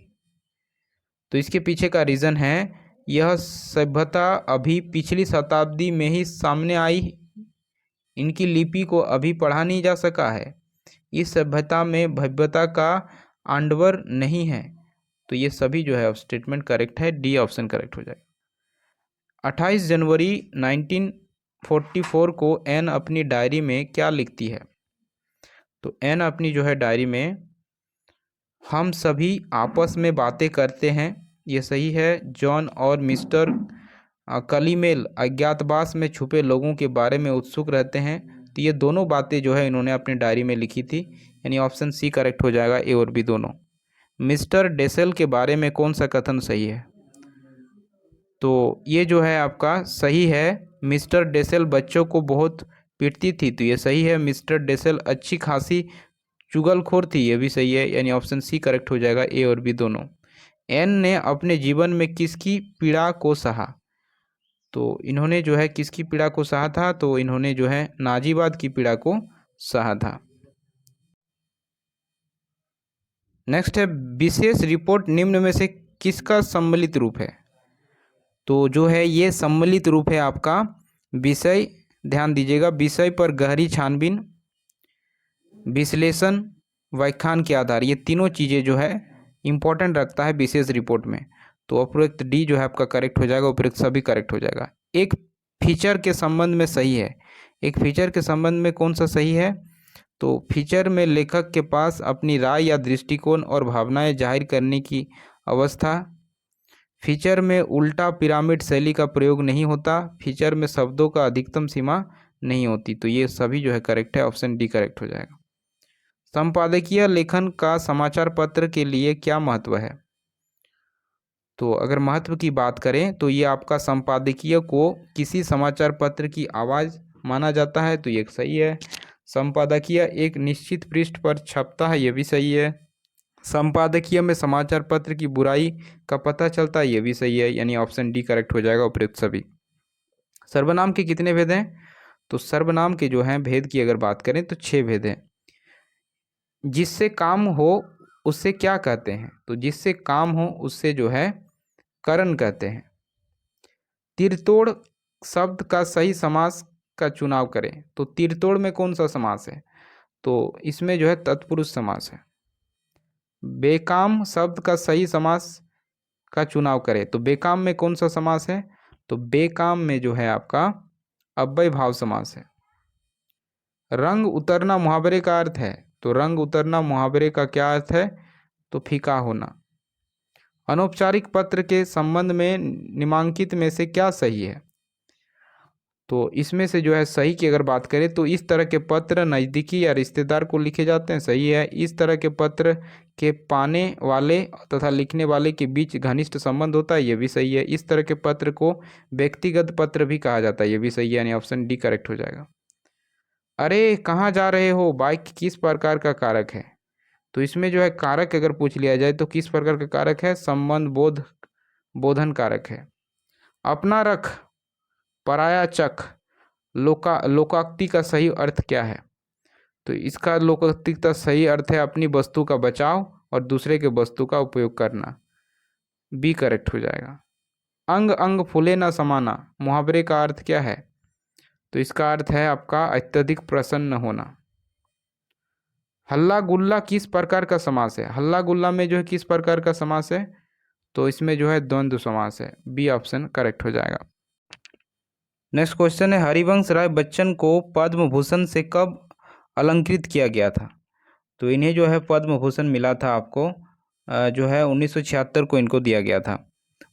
S1: तो इसके पीछे का रीज़न है, यह सभ्यता अभी पिछली शताब्दी में ही सामने आई, इनकी लिपि को अभी पढ़ा नहीं जा सका है, इस सभ्यता में भव्यता का आंडवर नहीं है। तो ये सभी जो है स्टेटमेंट करेक्ट है, डी ऑप्शन करेक्ट हो जाएगा। 28 जनवरी 1944 को एन अपनी डायरी में क्या लिखती है? तो एन अपनी जो है डायरी में, हम सभी आपस में बातें करते हैं, ये सही है। जॉन और मिस्टर कलीमेल अज्ञातवास में छुपे लोगों के बारे में उत्सुक रहते हैं। तो ये दोनों बातें जो है इन्होंने अपनी डायरी में लिखी थी, यानी ऑप्शन सी करेक्ट हो जाएगा, ए और बी दोनों। मिस्टर डेसेल के बारे में कौन सा कथन सही है? तो ये जो है आपका सही है, मिस्टर डेसेल बच्चों को बहुत पीटती थी, तो ये सही है। मिस्टर डेसेल अच्छी खासी चुगलखोर थी, ये भी सही है, यानी ऑप्शन सी करेक्ट हो जाएगा, ए और बी दोनों। एन ने अपने जीवन में किसकी पीड़ा को सहा? तो इन्होंने जो है किसकी पीड़ा को सहा था? तो इन्होंने जो है नाजीवाद की पीड़ा को सहा था। नेक्स्ट है, विशेष रिपोर्ट निम्न में से किसका सम्मिलित रूप है? तो जो है ये सम्मिलित रूप है आपका विषय, ध्यान दीजिएगा, विषय पर गहरी छानबीन, विश्लेषण, व्याख्यान के आधार, ये तीनों चीज़ें जो है इंपॉर्टेंट रखता है विशेष रिपोर्ट में। तो उपरोक्त डी जो है आपका करेक्ट हो जाएगा, उपरोक्त सभी करेक्ट हो जाएगा। एक फीचर के संबंध में सही है, एक फीचर के संबंध में कौन सा सही है? तो फीचर में लेखक के पास अपनी राय या दृष्टिकोण और भावनाएं जाहिर करने की अवस्था, फीचर में उल्टा पिरामिड शैली का प्रयोग नहीं होता, फीचर में शब्दों का अधिकतम सीमा नहीं होती। तो ये सभी जो है करेक्ट है, ऑप्शन डी करेक्ट हो जाएगा। संपादकीय लेखन का समाचार पत्र के लिए क्या महत्व है? तो अगर महत्व की बात करें तो ये आपका संपादकीय को किसी समाचार पत्र की आवाज़ माना जाता है, तो ये सही है। संपादकीय एक निश्चित पृष्ठ पर छपता है, ये भी सही है। संपादकीय में समाचार पत्र की बुराई का पता चलता है, ये भी सही है, यानी ऑप्शन डी करेक्ट हो जाएगा, उपयुक्त सभी। सर्वनाम के कितने भेद हैं? तो सर्वनाम के जो हैं भेद की अगर बात करें तो 6 भेद हैं। जिससे काम हो उससे क्या कहते हैं? तो जिससे काम हो उससे जो है करण कहते हैं। तिरतोड़ शब्द का सही समास का चुनाव करें। तो तिरतोड़ में कौन सा समास है? तो इसमें जो है तत्पुरुष समास है। बेकाम शब्द का सही समास का चुनाव करें। तो बेकाम में कौन सा समास है? तो बेकाम में जो है आपका अव्यय भाव समास है। रंग उतरना मुहावरे का अर्थ है। तो रंग उतरना मुहावरे का क्या अर्थ है? तो फीका होना। अनौपचारिक पत्र के संबंध में निम्नलिखित में से क्या सही है? तो इसमें से जो है सही की अगर बात करें तो इस तरह के पत्र नज़दीकी या रिश्तेदार को लिखे जाते हैं, सही है। इस तरह के पत्र के पाने वाले तथा लिखने वाले के बीच घनिष्ठ संबंध होता है, ये भी सही है। इस तरह के पत्र को व्यक्तिगत पत्र भी कहा जाता है, ये भी सही है, यानी ऑप्शन डी करेक्ट हो जाएगा। अरे कहाँ जा रहे हो, बाइक किस प्रकार का कारक है? तो इसमें जो है कारक अगर पूछ लिया जाए तो किस प्रकार का कारक है? संबंध बोधन कारक है। अपना रख, पराया चख, लोकोक्ति का सही अर्थ क्या है? तो इसका लोकोक्ति का सही अर्थ है अपनी वस्तु का बचाव और दूसरे के वस्तु का उपयोग करना, बी करेक्ट हो जाएगा। अंग अंग फूले न समाना, मुहावरे का अर्थ क्या है? तो इसका अर्थ है आपका अत्यधिक प्रसन्न होना। हल्ला गुल्ला किस प्रकार का समास है? हल्ला गुल्ला में जो है किस प्रकार का समास है? तो इसमें जो है द्वंद्व समास है, बी ऑप्शन करेक्ट हो जाएगा। नेक्स्ट क्वेश्चन है, हरिवंश राय बच्चन को पद्म भूषण से कब अलंकृत किया गया था? तो इन्हें जो है पद्म भूषण मिला था आपको जो है 1976 को इनको दिया गया था।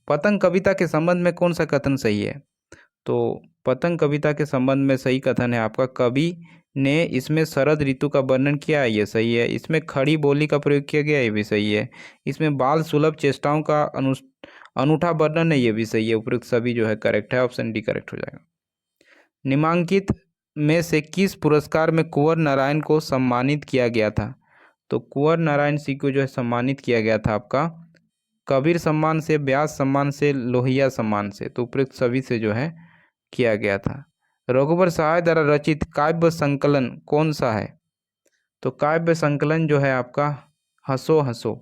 S1: पतंग कविता के संबंध में कौन सा कथन सही है? तो पतंग कविता के संबंध में सही कथन है आपका, कवि ने इसमें शरद ऋतु का वर्णन किया है, ये सही है। इसमें खड़ी बोली का प्रयोग किया गया है, ये भी सही है। इसमें बाल सुलभ चेष्टाओं का अनूठा वर्णन है, ये भी सही है। उपयुक्त सभी जो है करेक्ट है, ऑप्शन डी करेक्ट हो जाएगा। निम्नलिखित में से किस पुरस्कार में कुंवर नारायण को सम्मानित किया गया था? तो कुंवर नारायण सिंह को जो है सम्मानित किया गया था आपका कबीर सम्मान से, व्यास सम्मान से, लोहिया सम्मान से। तो उपयुक्त सभी से जो है किया गया था। रघुवर सहाय द्वारा रचित काव्य संकलन कौन सा है? तो काव्य संकलन जो है आपका हंसो हंसो,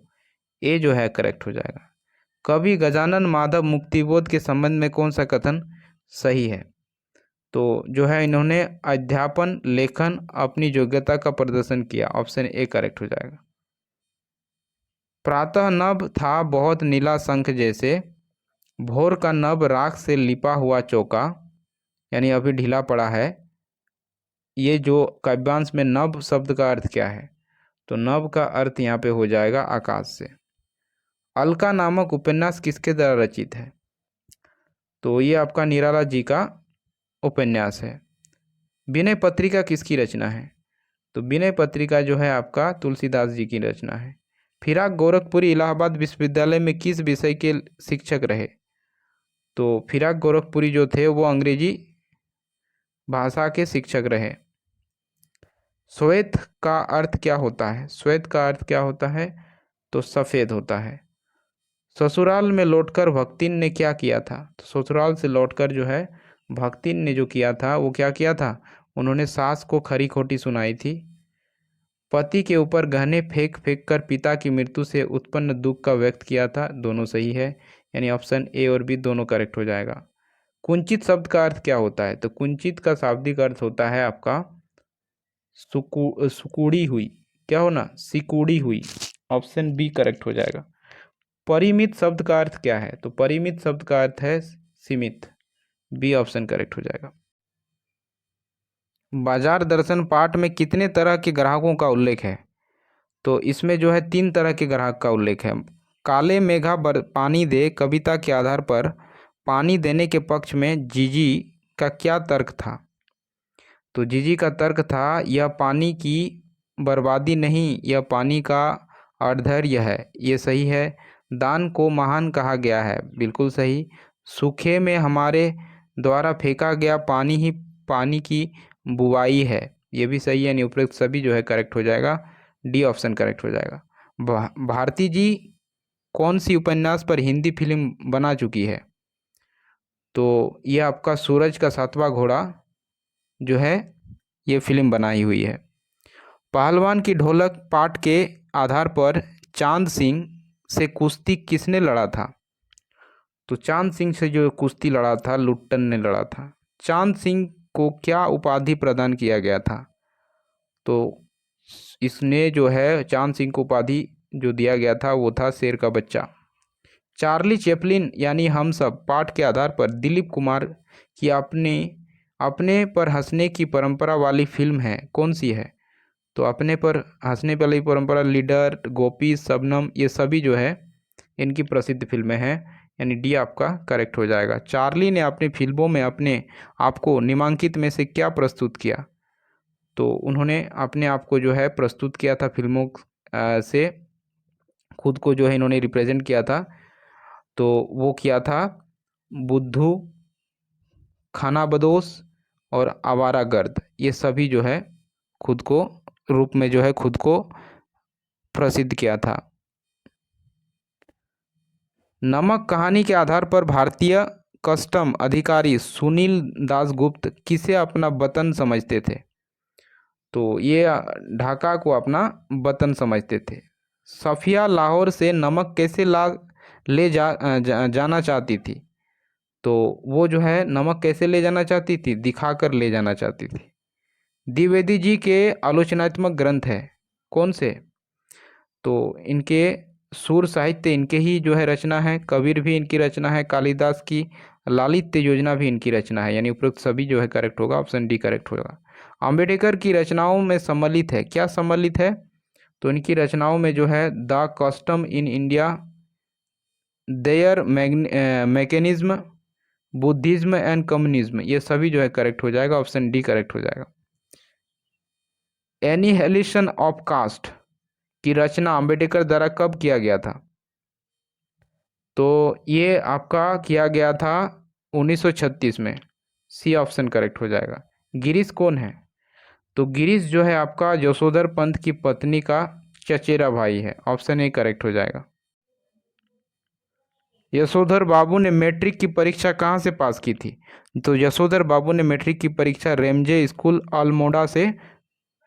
S1: ये जो है करेक्ट हो जाएगा। कवि गजानन माधव मुक्तिबोध के संबंध में कौन सा कथन सही है? तो जो है इन्होंने अध्यापन लेखन अपनी योग्यता का प्रदर्शन किया, ऑप्शन ए करेक्ट हो जाएगा। प्रातः नभ था बहुत नीला शंख जैसे, भोर का नभ राख से लिपा हुआ चौका, यानी अभी ढीला पड़ा है। ये जो काव्यांश में नभ शब्द का अर्थ क्या है? तो नभ का अर्थ यहाँ पे हो जाएगा आकाश से। अलका नामक उपन्यास किसके द्वारा रचित है? तो ये आपका निराला जी का उपन्यास है। विनय पत्रिका किसकी रचना है? तो विनय पत्रिका जो है आपका तुलसीदास जी की रचना है। फिराक गोरखपुरी इलाहाबाद विश्वविद्यालय में किस विषय के शिक्षक रहे? तो फिराक गोरखपुरी जो थे वो अंग्रेजी भाषा के शिक्षक रहे। श्वेत का अर्थ क्या होता है? श्वेत का अर्थ क्या होता है? तो सफ़ेद होता है। ससुराल में लौटकर भक्तिन ने क्या किया था? तो ससुराल से लौटकर जो है भक्तिन ने जो किया था वो क्या किया था? उन्होंने सास को खरी खोटी सुनाई थी। पति के ऊपर गहने फेंक फेंक कर पिता की मृत्यु से उत्पन्न दुख का व्यक्त किया था। दोनों सही है, यानी ऑप्शन ए और बी दोनों करेक्ट हो जाएगा। कुंचित शब्द का अर्थ क्या होता है? तो कुंचित का शाब्दिक अर्थ होता है आपका सुकुड़ी हुई, क्या हो ना, सिकुड़ी हुई, ऑप्शन बी करेक्ट हो जाएगा। परिमित शब्द का अर्थ क्या है? तो परिमित शब्द का अर्थ है सीमित, बी ऑप्शन करेक्ट हो जाएगा। बाजार दर्शन पाठ में कितने तरह के ग्राहकों का उल्लेख है? तो इसमें जो है 3 तरह के ग्राहक का उल्लेख है। काले मेघा पानी दे कविता के आधार पर पानी देने के पक्ष में जीजी का क्या तर्क था? तो जीजी का तर्क था यह पानी की बर्बादी नहीं, यह पानी का अर्धर्य है, ये सही है। दान को महान कहा गया है, बिल्कुल सही। सूखे में हमारे द्वारा फेंका गया पानी ही पानी की बुवाई है, ये भी सही है, यानी उपरोक्त सभी जो है करेक्ट हो जाएगा। डी ऑप्शन करेक्ट हो जाएगा। भारती जी कौन सी उपन्यास पर हिंदी फिल्म बना चुकी है? तो यह आपका सूरज का 7वां घोड़ा जो है ये फिल्म बनाई हुई है। पहलवान की ढोलक पाठ के आधार पर चांद सिंह से कुश्ती किसने लड़ा था? तो चांद सिंह से जो कुश्ती लड़ा था लुट्टन ने लड़ा था। चांद सिंह को क्या उपाधि प्रदान किया गया था? तो इसने जो है चांद सिंह को उपाधि जो दिया गया था वो था शेर का बच्चा। चार्ली चैपलिन यानी हम सब पाठ के आधार पर दिलीप कुमार की अपने अपने पर हंसने की परंपरा वाली फिल्म है, कौन सी है? तो अपने पर हंसने वाली परंपरा, लीडर, गोपी, शबनम, ये सभी जो है इनकी प्रसिद्ध फिल्में हैं, यानी डी आपका करेक्ट हो जाएगा। चार्ली ने अपनी फिल्मों में अपने आप को निम्नांकित में से क्या प्रस्तुत किया? तो उन्होंने अपने आप को जो है प्रस्तुत किया था फिल्मों से, खुद को जो है इन्होंने रिप्रेजेंट किया था। तो वो किया था बुद्धू, खानाबदोश और आवारागर्द, ये सभी जो है खुद को रूप में जो है खुद को प्रसिद्ध किया था। नमक कहानी के आधार पर भारतीय कस्टम अधिकारी सुनील दासगुप्त किसे अपना वतन समझते थे? तो ये ढाका को अपना वतन समझते थे। सफिया लाहौर से नमक कैसे ले जाना चाहती थी? तो वो जो है नमक कैसे ले जाना चाहती थी? दिखाकर ले जाना चाहती थी। द्विवेदी जी के आलोचनात्मक ग्रंथ है, कौन से? तो इनके सुर साहित्य इनके ही जो है रचना है, कबीर भी इनकी रचना है, कालिदास की लालित्य योजना भी इनकी रचना है, यानी उपरोक्त सभी जो है करेक्ट होगा, ऑप्शन डी करेक्ट होगा। अम्बेडकर की रचनाओं में सम्मिलित है, क्या सम्मिलित है? तो इनकी रचनाओं में जो है the custom in India, there mechanism, Buddhism and communism, ये सभी जो है करेक्ट हो जाएगा, ऑप्शन डी करेक्ट हो जाएगा। एनिहिलेशन ऑफ कास्ट की रचना अम्बेडकर द्वारा कब किया गया था? तो ये आपका किया गया था 1936 में, सी ऑप्शन करेक्ट हो जाएगा। गिरीश कौन है? तो गिरीश जो है आपका यशोधर पंत की पत्नी का चचेरा भाई है, ऑप्शन ए करेक्ट हो जाएगा। यशोधर बाबू ने मैट्रिक की परीक्षा कहाँ से पास की थी? तो यशोधर बाबू ने मैट्रिक की परीक्षा रेमजे स्कूल अल्मोड़ा से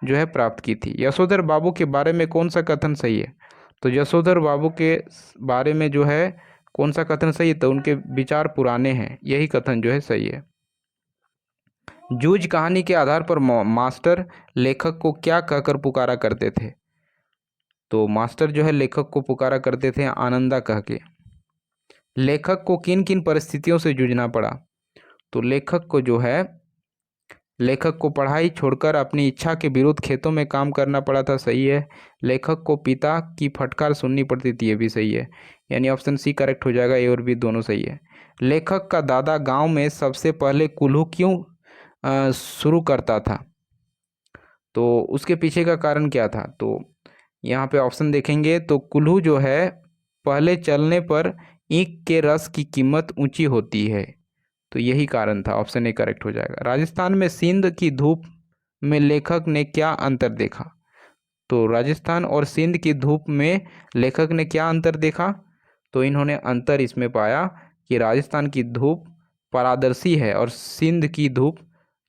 S1: जो है प्राप्त की थी। यशोधर बाबू के बारे में कौन सा कथन सही है? तो यशोधर बाबू के बारे में जो है कौन सा कथन सही है? तो उनके विचार पुराने हैं, यही कथन जो है सही है। जूझ कहानी के आधार पर मास्टर लेखक को क्या कहकर पुकारा करते थे? तो मास्टर जो है लेखक को पुकारा करते थे आनंदा कह के। लेखक को किन किन परिस्थितियों से जूझना पड़ा? तो लेखक को पढ़ाई छोड़कर अपनी इच्छा के विरुद्ध खेतों में काम करना पड़ा था, सही है। लेखक को पिता की फटकार सुननी पड़ती थी, ये भी सही है। यानी ऑप्शन सी करेक्ट हो जाएगा, ए और बी दोनों सही है। लेखक का दादा गांव में सबसे पहले कुल्लू क्यों शुरू करता था? तो उसके पीछे का कारण क्या था? तो यहाँ पे ऑप्शन देखेंगे तो कुल्हू जो है पहले चलने पर ईंख के रस की कीमत ऊंची होती है, तो यही कारण था। ऑप्शन ए करेक्ट हो जाएगा। राजस्थान में सिंध की धूप में लेखक ने क्या अंतर देखा? तो राजस्थान और सिंध की धूप में लेखक ने क्या अंतर देखा? तो इन्होंने अंतर इसमें पाया कि राजस्थान की धूप पारदर्शी है और सिंध की धूप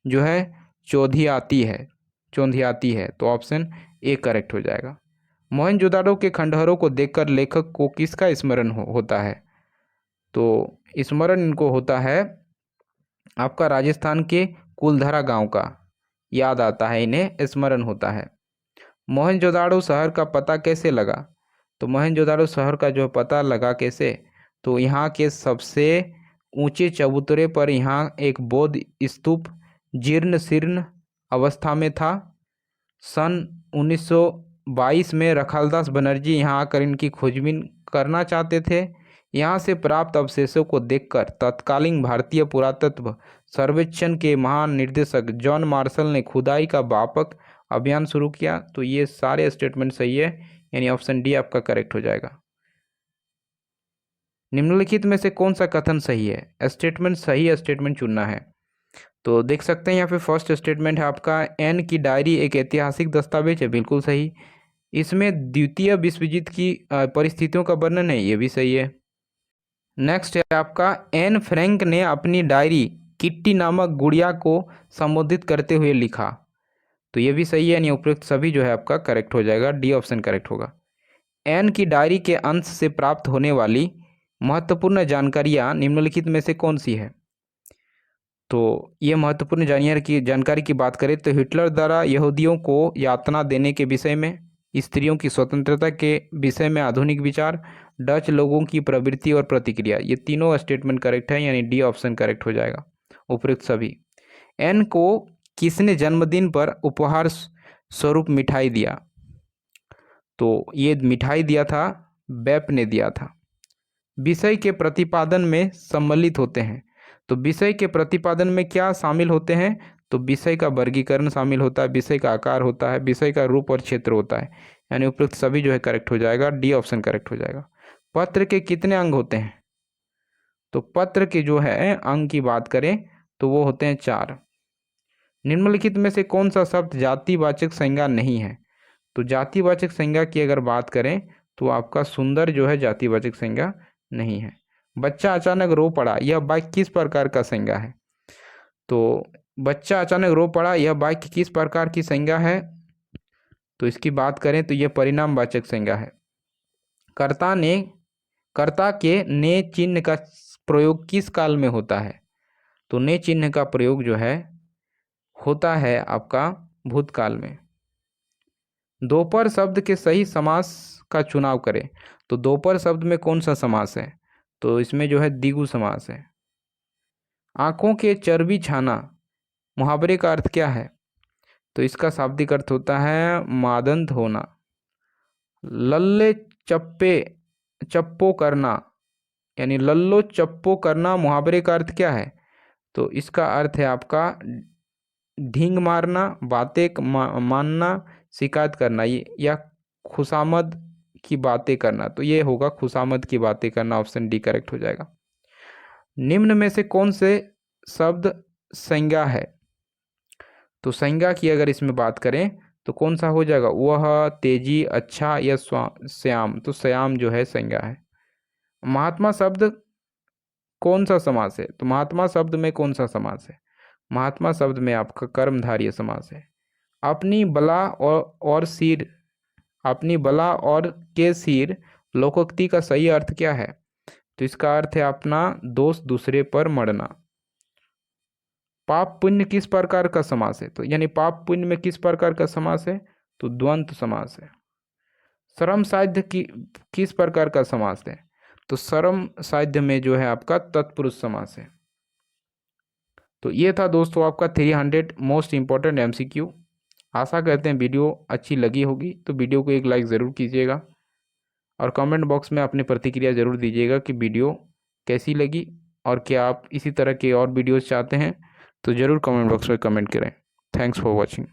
S1: जो है चौंधियाती है। तो ऑप्शन ए करेक्ट हो जाएगा। मोहनजोदाड़ो के खंडहरों को देखकर लेखक को किसका स्मरण होता है? तो स्मरण इनको होता है आपका राजस्थान के कुलधरा गांव का, याद आता है, इन्हें स्मरण होता है। मोहनजोदाड़ो शहर का पता कैसे लगा? तो मोहनजोदाड़ो शहर का जो पता लगा कैसे? तो यहाँ के सबसे ऊंचे चबूतरे पर यहाँ एक बौद्ध स्तूप जीर्ण शीर्ण अवस्था में था। सन 1922 में रखालदास बनर्जी यहाँ आकर इनकी खोजबीन करना चाहते थे। यहाँ से प्राप्त अवशेषों को देखकर तत्कालीन भारतीय पुरातत्व सर्वेक्षण के महानिदेशक जॉन मार्शल ने खुदाई का व्यापक अभियान शुरू किया। तो ये सारे स्टेटमेंट सही है, यानी ऑप्शन डी आपका करेक्ट हो जाएगा। निम्नलिखित में से कौन सा कथन सही है? स्टेटमेंट सही स्टेटमेंट चुनना है। तो देख सकते हैं यहाँ पे फर्स्ट स्टेटमेंट है आपका, एन की डायरी एक ऐतिहासिक दस्तावेज है, बिल्कुल सही। इसमें द्वितीय विश्व युद्ध की परिस्थितियों का वर्णन है, ये भी सही है। नेक्स्ट है आपका, एन फ्रैंक ने अपनी डायरी किट्टी नामक गुड़िया को संबोधित करते हुए लिखा। तो ये भी सही है, यानी उपयुक्त सभी जो है आपका करेक्ट हो जाएगा, डी ऑप्शन करेक्ट होगा। एन की डायरी के अंश से प्राप्त होने वाली महत्वपूर्ण जानकारियाँ निम्नलिखित में से कौन सी है? तो ये महत्वपूर्ण जानकारी की बात करें तो हिटलर द्वारा यहूदियों को यातना देने के विषय में, स्त्रियों की स्वतंत्रता के विषय में आधुनिक विचार, डच लोगों की प्रवृत्ति और प्रतिक्रिया, ये तीनों स्टेटमेंट करेक्ट है, यानी डी ऑप्शन करेक्ट हो जाएगा, उपयुक्त सभी। एन को किसने जन्मदिन पर उपहार स्वरूप मिठाई दिया? तो ये मिठाई दिया था बेप ने दिया था। विषय के प्रतिपादन में सम्मिलित होते हैं। तो विषय के प्रतिपादन में क्या शामिल होते हैं? तो विषय का वर्गीकरण शामिल होता है, विषय का आकार होता है, विषय का रूप और क्षेत्र होता है, यानी उपयुक्त सभी जो है करेक्ट हो जाएगा, डी ऑप्शन करेक्ट हो जाएगा। पत्र के कितने अंग होते हैं? तो पत्र के जो है अंग की बात करें तो वो होते हैं 4। निम्नलिखित में से कौन सा शब्द जातिवाचक संज्ञा नहीं है? तो जातिवाचक संज्ञा की अगर बात करें तो आपका सुंदर जो है जातिवाचक संज्ञा नहीं है। बच्चा अचानक रो पड़ा, यह वाक्य किस प्रकार का संज्ञा है? तो बच्चा अचानक रो पड़ा, यह वाक्य किस प्रकार की संज्ञा है? तो इसकी बात करें तो यह परिणामवाचक संज्ञा है। कर्ता के ने चिन्ह का प्रयोग किस काल में होता है? तो ने चिन्ह का प्रयोग जो है होता है आपका भूतकाल में। दोपहर शब्द के सही समास का चुनाव करें। तो दोपहर शब्द में कौन सा समास है? तो इसमें जो है द्विगु समास है। आंखों के चर्बी छाना मुहावरे का अर्थ क्या है? तो इसका शाब्दिक अर्थ होता है मादंत होना। लल्ले चप्पो करना, यानी लल्लो चप्पो करना मुहावरे का अर्थ क्या है? तो इसका अर्थ है आपका ढींग मारना, बातें मानना, शिकायत करना, या खुशामद की बातें करना। तो ये होगा खुशामद की बातें करना, ऑप्शन डी करेक्ट हो जाएगा। निम्न में से कौन से शब्द संज्ञा है? तो संज्ञा की अगर इसमें बात करें तो कौन सा हो जाएगा? वह, तेजी, अच्छा या श्याम। तो श्याम जो है संज्ञा है। महात्मा शब्द कौन सा समास है? तो महात्मा शब्द में कौन सा समास है? महात्मा शब्द में आपका कर्मधारय समास है। अपनी बला और सिर, अपनी बला और के सिर लोकोक्ति का सही अर्थ क्या है? तो इसका अर्थ है अपना दोष दूसरे पर मढ़ना। पाप पुण्य किस प्रकार का समास है? तो यानी पाप पुण्य में किस प्रकार का समास है? तो द्वंद्व समास है। श्रम साध्य की किस प्रकार का समास है? तो श्रम साध्य में जो है आपका तत्पुरुष समास है। तो ये था दोस्तों आपका 300 मोस्ट इंपॉर्टेंट एमसीक्यू। आशा करते हैं वीडियो अच्छी लगी होगी, तो वीडियो को एक लाइक ज़रूर कीजिएगा और कमेंट बॉक्स में अपनी प्रतिक्रिया ज़रूर दीजिएगा कि वीडियो कैसी लगी और क्या आप इसी तरह के और वीडियोस चाहते हैं, तो ज़रूर कमेंट बॉक्स में कमेंट करें। Thanks for watching.